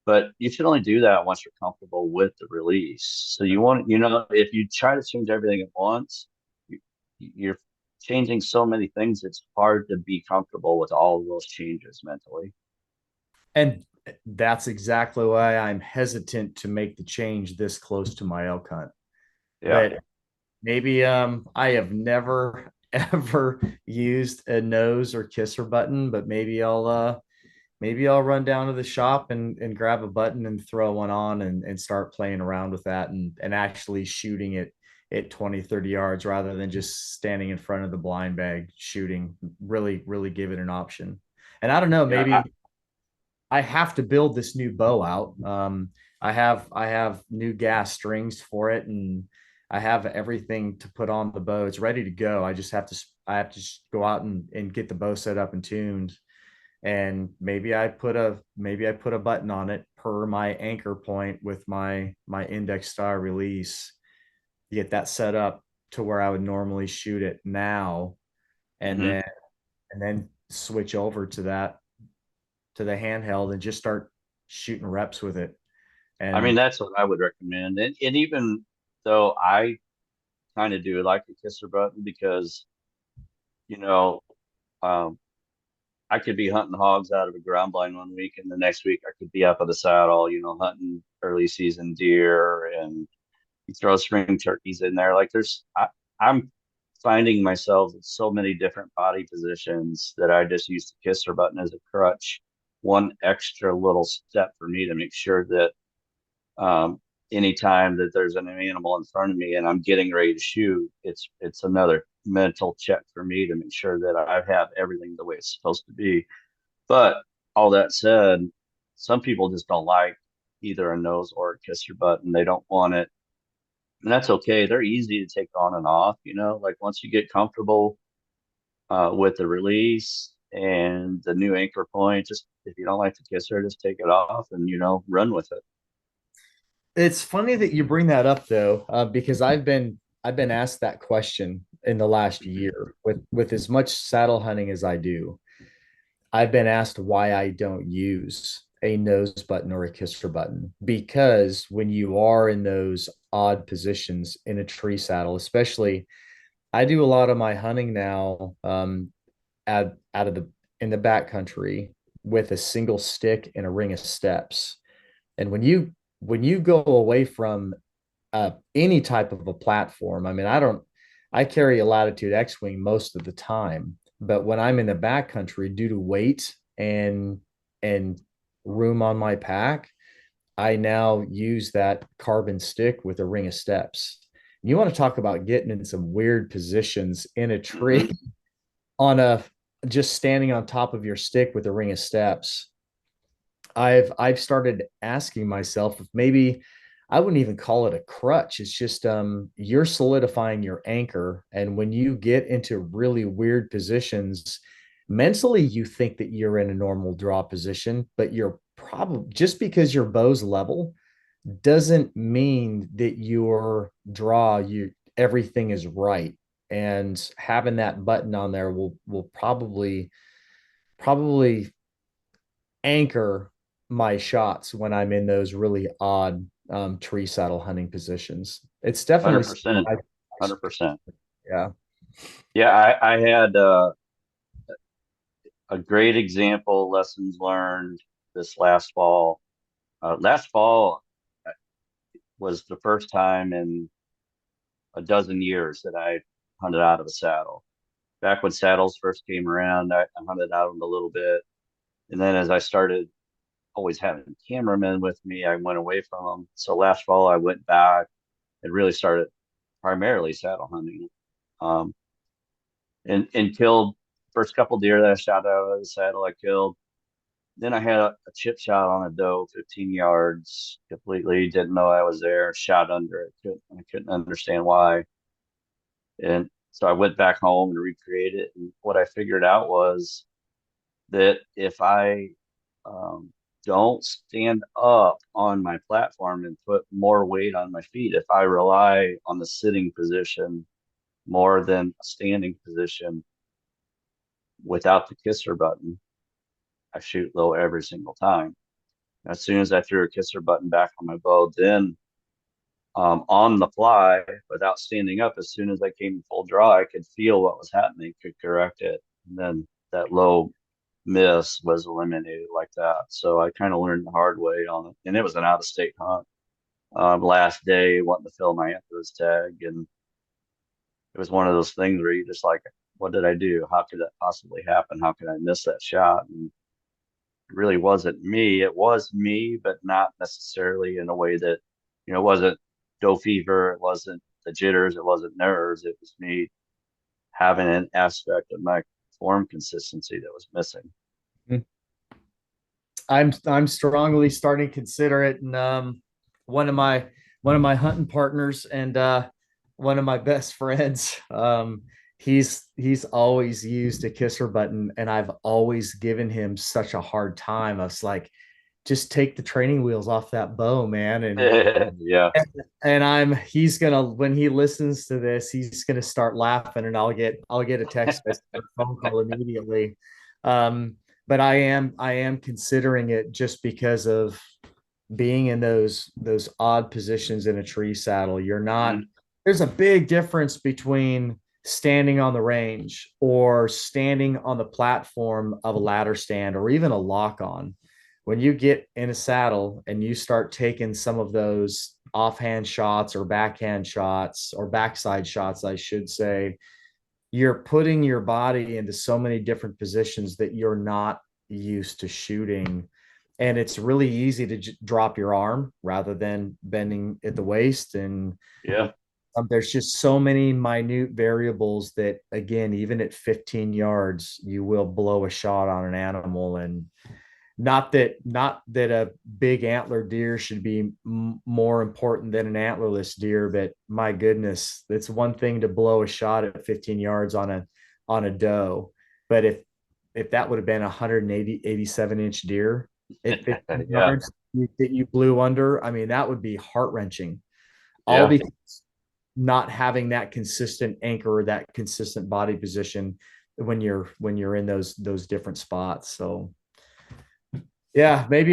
But you should only do that once you're comfortable with the release. So if you try to change everything at once, you, you're changing so many things. It's hard to be comfortable with all of those changes mentally. And that's exactly why I'm hesitant to make the change this close to my elk hunt. Yeah. But maybe I have never ever used a nose or kisser button, but maybe I'll run down to the shop and grab a button and throw one on and start playing around with that and actually shooting it at 20, 30 yards rather than just standing in front of the blind bag shooting. Really, really give it an option. And I don't know, Yeah. I, maybe I have to build this new bow out. I have new gas strings for it, and I have everything to put on the bow. It's ready to go. I have to just go out and get the bow set up and tuned. And maybe I put a button on it per my anchor point with my index style release to get that set up to where I would normally shoot it now, and mhm. then switch over to the handheld and just start shooting reps with it. I mean, And that's what I would recommend. And even though I kind of do like the kisser button because, you know, um, I could be hunting hogs out of a ground blind one week, and the next week I could be up at the saddle, hunting early season deer, and you throw spring turkeys in there. I'm finding myself in so many different body positions that I just use the kisser button as a crutch. One extra little step for me to make sure that um, anytime that there's an animal in front of me and I'm getting ready to shoot, it's another mental check for me to make sure that I have everything the way it's supposed to be. But all that said, some people just don't like either a nose or a kisser button. They don't want it, and that's okay. They're easy to take on and off. Like once you get comfortable with the release and the new anchor point, just if you don't like the kisser, just take it off and run with it. it's funny that you bring that up though, because I've been asked that question in the last year with as much saddle hunting as I do. I've been asked why I don't use a nose button or a kisser button because when you are in those odd positions in a tree saddle, especially I do a lot of my hunting now out of the in the back country with a single stick and a ring of steps. And when you go away from any type of a platform, I mean, I carry a Latitude X-Wing most of the time, but when I'm in the backcountry, due to weight and room on my pack, I now use that carbon stick with a ring of steps. You want to talk about getting in some weird positions in a tree Hmm. on a just standing on top of your stick with a ring of steps. I've started asking myself if maybe I wouldn't even call it a crutch. It's just you're solidifying your anchor. And when you get into really weird positions, mentally you think that you're in a normal draw position, but you're probably just because your bow's level doesn't mean that your draw, you everything is right. And having that button on there will probably anchor my shots when I'm in those really odd tree saddle hunting positions. It's definitely 100%. I, 100%. yeah. Yeah, I had a great example, lessons learned this last fall. Last fall was the first time in a dozen years that I hunted out of a saddle. Back when saddles first came around, I hunted out of them a little bit. And then as I started always having cameramen with me, I went away from them. So last fall, I went back and really started primarily saddle hunting. Um, and killed first couple deer that I shot out of the saddle. I killed. Then I had a chip shot on a doe, 15 yards, completely didn't know I was there. Shot under it. I couldn't understand why. And so I went back home and recreated it. And what I figured out was that if I um, don't stand up on my platform and put more weight on my feet, if I rely on the sitting position more than a standing position without the kisser button, I shoot low every single time. As soon as I threw a kisser button back on my bow, then on the fly, without standing up, as soon as I came full draw, I could feel what was happening, could correct it. And then that low miss was eliminated like that. So I kind of learned the hard way on it. And it was an out of state hunt. Last day, wanting to fill my antlers tag. And it was one of those things where you just like, what did I do? How could that possibly happen? How could I miss that shot? And it really wasn't me. It was me, but not necessarily in a way that, it wasn't doe fever. It wasn't the jitters. It wasn't nerves. It was me having an aspect of my form consistency that was missing. I'm strongly starting to consider it. And one of my one of my hunting partners and one of my best friends, he's always used a kisser button, and I've always given him such a hard time. I was like, just take the training wheels off that bow, man. Yeah. And I'm he's gonna when he listens to this, he's gonna start laughing, and I'll get a text message or phone call immediately. But I am considering it just because of being in those odd positions in a tree saddle. You're not Mhm. There's a big difference between standing on the range or standing on the platform of a ladder stand or even a lock on. When you get in a saddle and you start taking some of those offhand shots or backhand shots or backside shots, I should say, you're putting your body into so many different positions that you're not used to shooting. And it's really easy to drop your arm rather than bending at the waist. And Yeah. there's just so many minute variables that, again, even at 15 yards, you will blow a shot on an animal. And not that a big antler deer should be more important than an antlerless deer, but my goodness, it's one thing to blow a shot at 15 yards on a doe, but if that would have been a 187-inch deer at 15 Yeah. yards that you blew under, I mean, that would be heart-wrenching, all Yeah. because not having that consistent anchor or that consistent body position when you're in those different spots. So yeah, maybe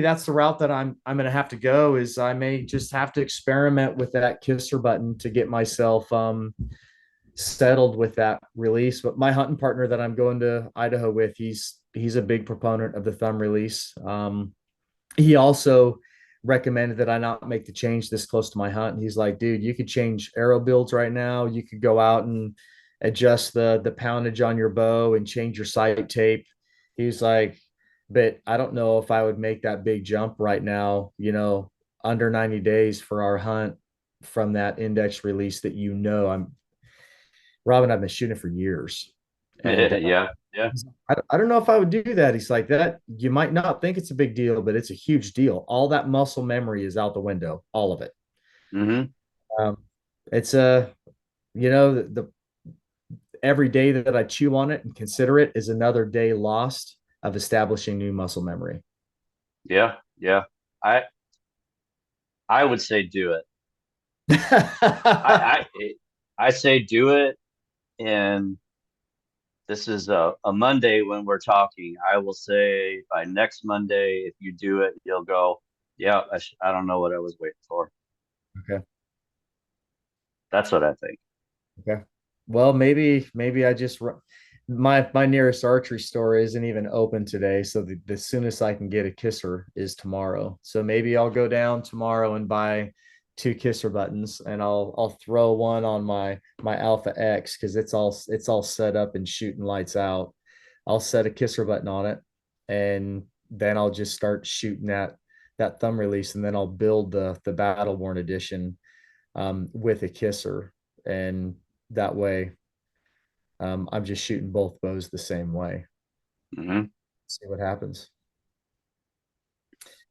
that's the route that I'm gonna have to go. Is I may just have to experiment with that kisser button to get myself settled with that release. But my hunting partner that I'm going to Idaho with, he's a big proponent of the thumb release. He also recommended that I not make the change this close to my hunt. And he's like, dude, you could change arrow builds right now. You could go out and adjust the poundage on your bow and change your sight tape. He's like, but I don't know if I would make that big jump right now, under 90 days for our hunt from that index release that I'm Robin, I've been shooting for years. And Yeah, yeah. I don't know if I would do that. He's like, that you might not think it's a big deal, but it's a huge deal. All that muscle memory is out the window, all of it. Mm-hmm. Um, it's a, the every day that I chew on it and consider it is another day lost of establishing new muscle memory. Yeah, yeah. I I would say do it. I I I say do it, and this is a Monday when we're talking. I will say by next Monday, if you do it, you'll go, yeah, I don't know what I was waiting for. Okay. That's what I think. Okay. Well, maybe I just my nearest archery store isn't even open today, so the soonest I can get a kisser is tomorrow. So maybe I'll go down tomorrow and buy two kisser buttons, and I'll throw one on my Alpha X because it's all set up and shooting lights out. I'll set a kisser button on it, and then I'll just start shooting that thumb release, and then I'll build the battle worn edition with a kisser, and that way I'm just shooting both bows the same way. Hmm. See what happens.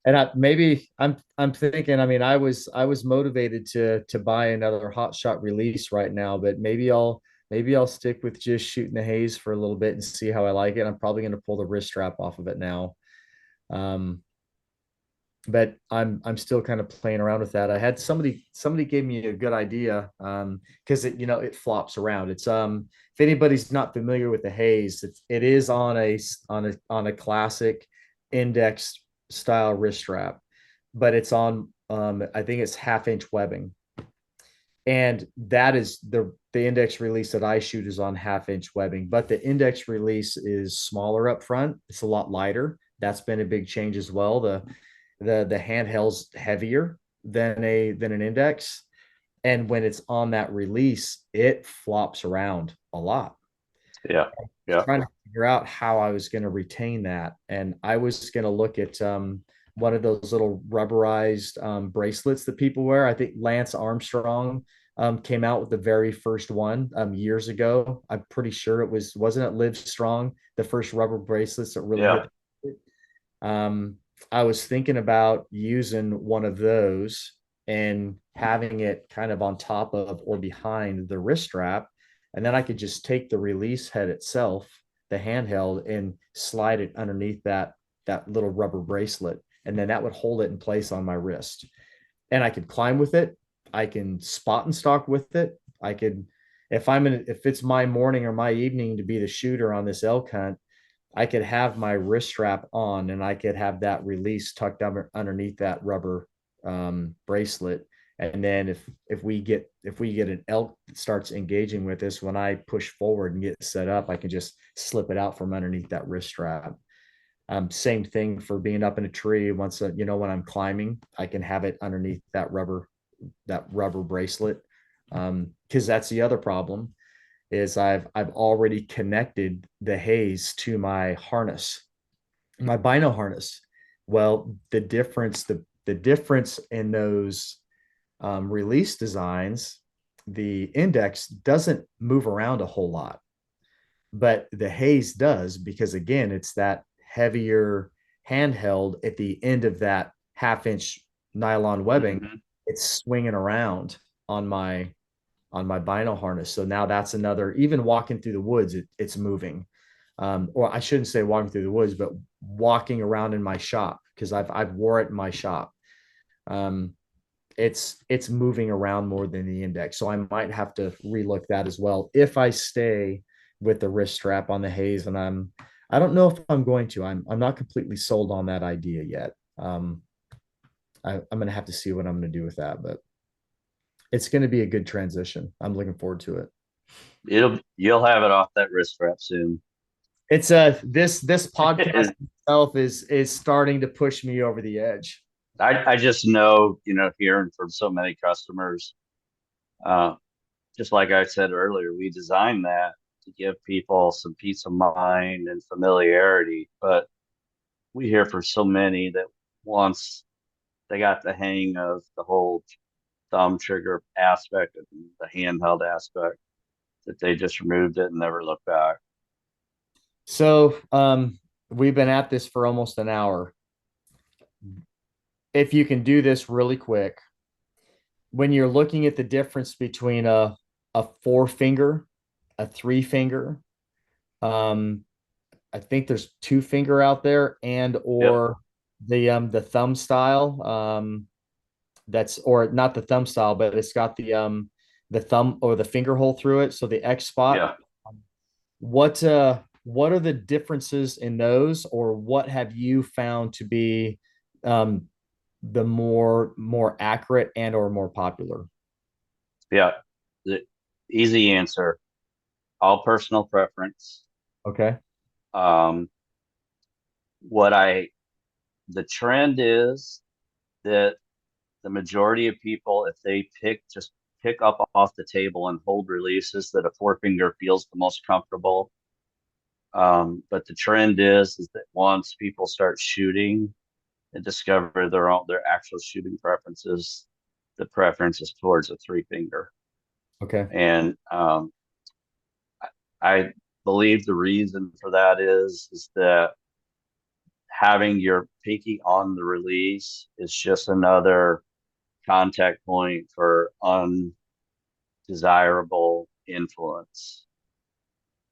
And I'm thinking. I mean, I was motivated to buy another Hot Shot release right now, but maybe I'll stick with just shooting the haze for a little bit and see how I like it. I'm probably going to pull the wrist strap off of it now. Um, but I'm still kind of playing around with that. I had somebody gave me a good idea because it flops around. It's if anybody's not familiar with the haze, it is on a classic index style wrist strap, but it's on I think it's 1/2 inch webbing, and that is the index release that I shoot is on 1/2 inch webbing, but the index release is smaller up front. It's a lot lighter. That's been a big change as well. The handheld's heavier than an index, and when it's on that release it flops around a lot. Yeah, yeah, Trying to figure out how I was going to retain that, and I was going to look at one of those little rubberized bracelets that people wear. I think Lance Armstrong came out with the very first one years ago. I'm pretty sure wasn't it Live Strong, the first rubber bracelets that really yeah. hit. um, I was thinking about using one of those and having it kind of on top of or behind the wrist strap. And then I could just take the release head itself, the handheld, and slide it underneath that little rubber bracelet. And then that would hold it in place on my wrist. And I could climb with it. I can spot and stalk with it. I could, if it's my morning or my evening to be the shooter on this elk hunt, I could have my wrist strap on and I could have that release tucked underneath that rubber bracelet. And then if we get an elk that starts engaging with us, when I push forward and get set up, I can just slip it out from underneath that wrist strap. Same thing for being up in a tree. Once when I'm climbing, I can have it underneath that rubber bracelet. Because that's the other problem is I've already connected the haze to my harness, my bino harness. Well, the difference in those release designs, the index doesn't move around a whole lot, but the haze does because again, it's that heavier handheld at the end of that 1/2 inch nylon webbing. Hmm. It's swinging around on my bino harness. So now that's another, even walking through the woods, it's moving. Or I shouldn't say walking through the woods, but walking around in my shop because I've wore it in my shop. Um, it's moving around more than the index. So I might have to relook that as well if I stay with the wrist strap on the haze. And I don't know if I'm going to. I'm not completely sold on that idea yet. I'm gonna have to see what I'm gonna do with that, but it's going to be a good transition. I'm looking forward to it. You'll have it off that wrist strap soon. It's this podcast itself is starting to push me over the edge. I just know, hearing from so many customers, uh, just like I said earlier, we designed that to give people some peace of mind and familiarity. But we hear from so many that once they got the hang of the whole thumb trigger aspect and the handheld aspect, that they just removed it and never looked back. So we've been at this for almost an hour. If you can do this really quick, when you're looking at the difference between a four finger, a three finger, um, I think there's two finger out there, and Yep. or the thumb style. That's or not the thumb style, but it's got the thumb or the finger hole through it. So the X spot. Yeah. What are the differences in those, or what have you found to be um the more accurate and or more popular? Yeah. The easy answer, all personal preference. Okay. Um, what I, the trend is that the majority of people, if they just pick up off the table and hold releases, that a forefinger feels the most comfortable. But the trend is that once people start shooting and discover their actual shooting preferences, the preference is towards a three finger. Okay. And I believe the reason for that is that having your pinky on the release is just another contact point for undesirable influence.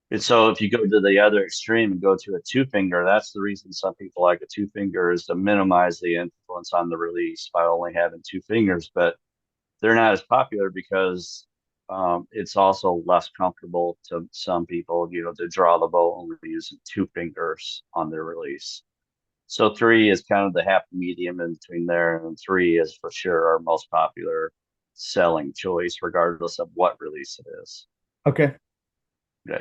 And so if you go to the other extreme and go to a two finger, that's the reason some people like a two finger, is to minimize the influence on the release by only having two fingers. But they're not as popular because it's also less comfortable to some people, to draw the bow only using two fingers on their release. So three is kind of the happy medium in between there, and three is for sure our most popular selling choice, regardless of what release it is. Okay.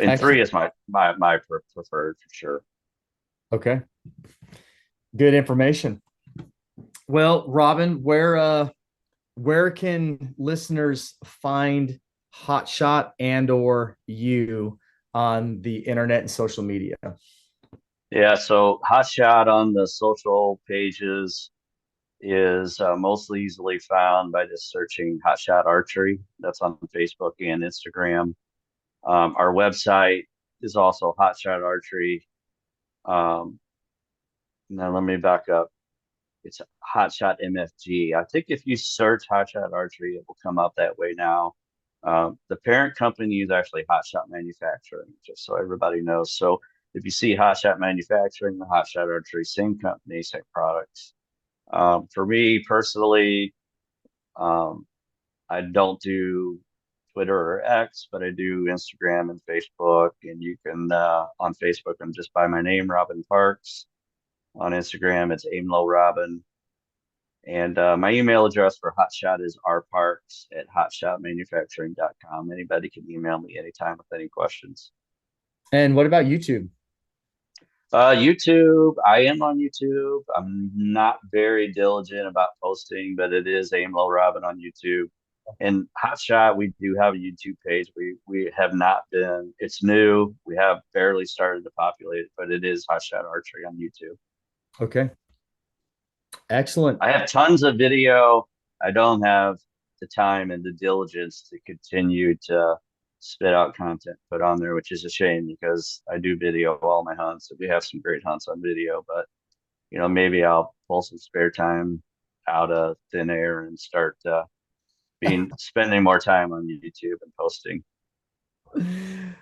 And three Excellent. is my preferred for sure. Okay. Good information. Well, Robin, where can listeners find Hot Shot and or you on the internet and social media? Yeah, so Hot Shot on the social pages is mostly easily found by just searching Hot Shot Archery. That's on Facebook and Instagram. Our website is also Hot Shot Archery. Um, Now let me back up. It's Hot Shot MFG. I think if you search Hot Shot Archery, it will come up that way now. The parent company is actually Hot Shot Manufacturing, just so everybody knows. So if you see Hot Shot Manufacturing, the Hot Shot Archery, same company, same products. For me personally, um, I don't do Twitter or X, but I do Instagram and Facebook. And you can, on Facebook, I'm just by my name, Robin Parks. On Instagram, it's aimlow robin. And my email address for Hotshot is rparks@hotshotmanufacturing.com. Anybody can email me anytime with any questions. And what about YouTube? YouTube, I am on YouTube. I'm not very diligent about posting, but it is Aim Low Robin on YouTube. And Hotshot, we do have a YouTube page. We have not been, it's new. We have barely started to populate it, but it is Hotshot Archery on YouTube. Okay. Excellent. I have tons of video. I don't have the time and the diligence to continue to spit out content put on there, which is a shame because I do video all my hunts. We have some great hunts on video, but maybe I'll pull some spare time out of thin air and start spending more time on YouTube and posting.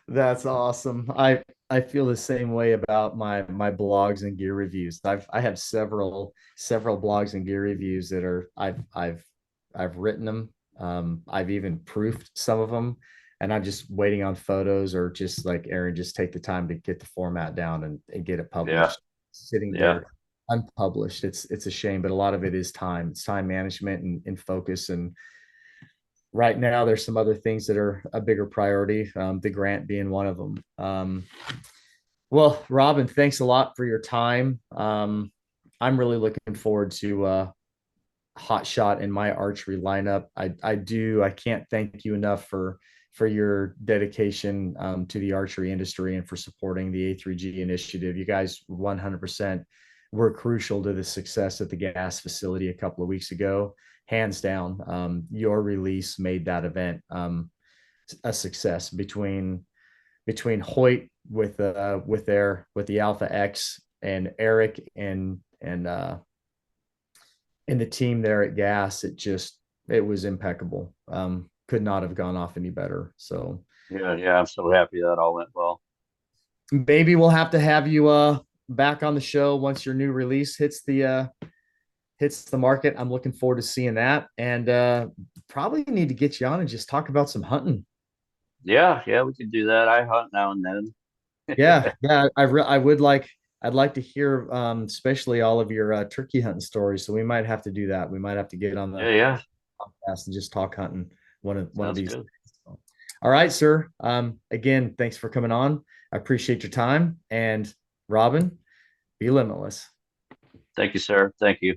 That's awesome. I feel the same way about my blogs and gear reviews. I have several blogs and gear reviews that are I've written them. I've even proofed some of them, and I'm just waiting on photos or just like Aaron, just take the time to get the format down and get it Yeah, published. Sitting yeah, there unpublished. It's a shame, but a lot of it is time. It's time management and focus. And right now there's some other things that are a bigger priority, the grant being one of them. Well, Robin, thanks a lot for your time. I'm really looking forward to Hot Shot in my archery lineup. I can't thank you enough for your dedication to the archery industry and for supporting the A3G initiative. You guys 100% were crucial to the success at the gas facility a couple of weeks ago. Hands down, your release made that event a success between Hoyt with the Alpha X and Eric and the team there at Gas. It was impeccable. Could not have gone off any better. So Yeah, yeah, I'm so happy that all went well. maybe we'll have to have you back on the show once your new release hits the market. I'm looking forward to seeing that, and probably need to get you on and just talk about some hunting. Yeah, yeah, we can do that. I hunt now and then. Yeah, yeah, I'd like to hear especially all of your turkey hunting stories. So we might have to do that. We might have to get on Yeah, the yeah, podcast and just talk hunting one of sounds these good. days. So, all right, sir. Again, thanks for coming on. I appreciate your time. And Robin, be limitless. Thank you, sir. Thank you.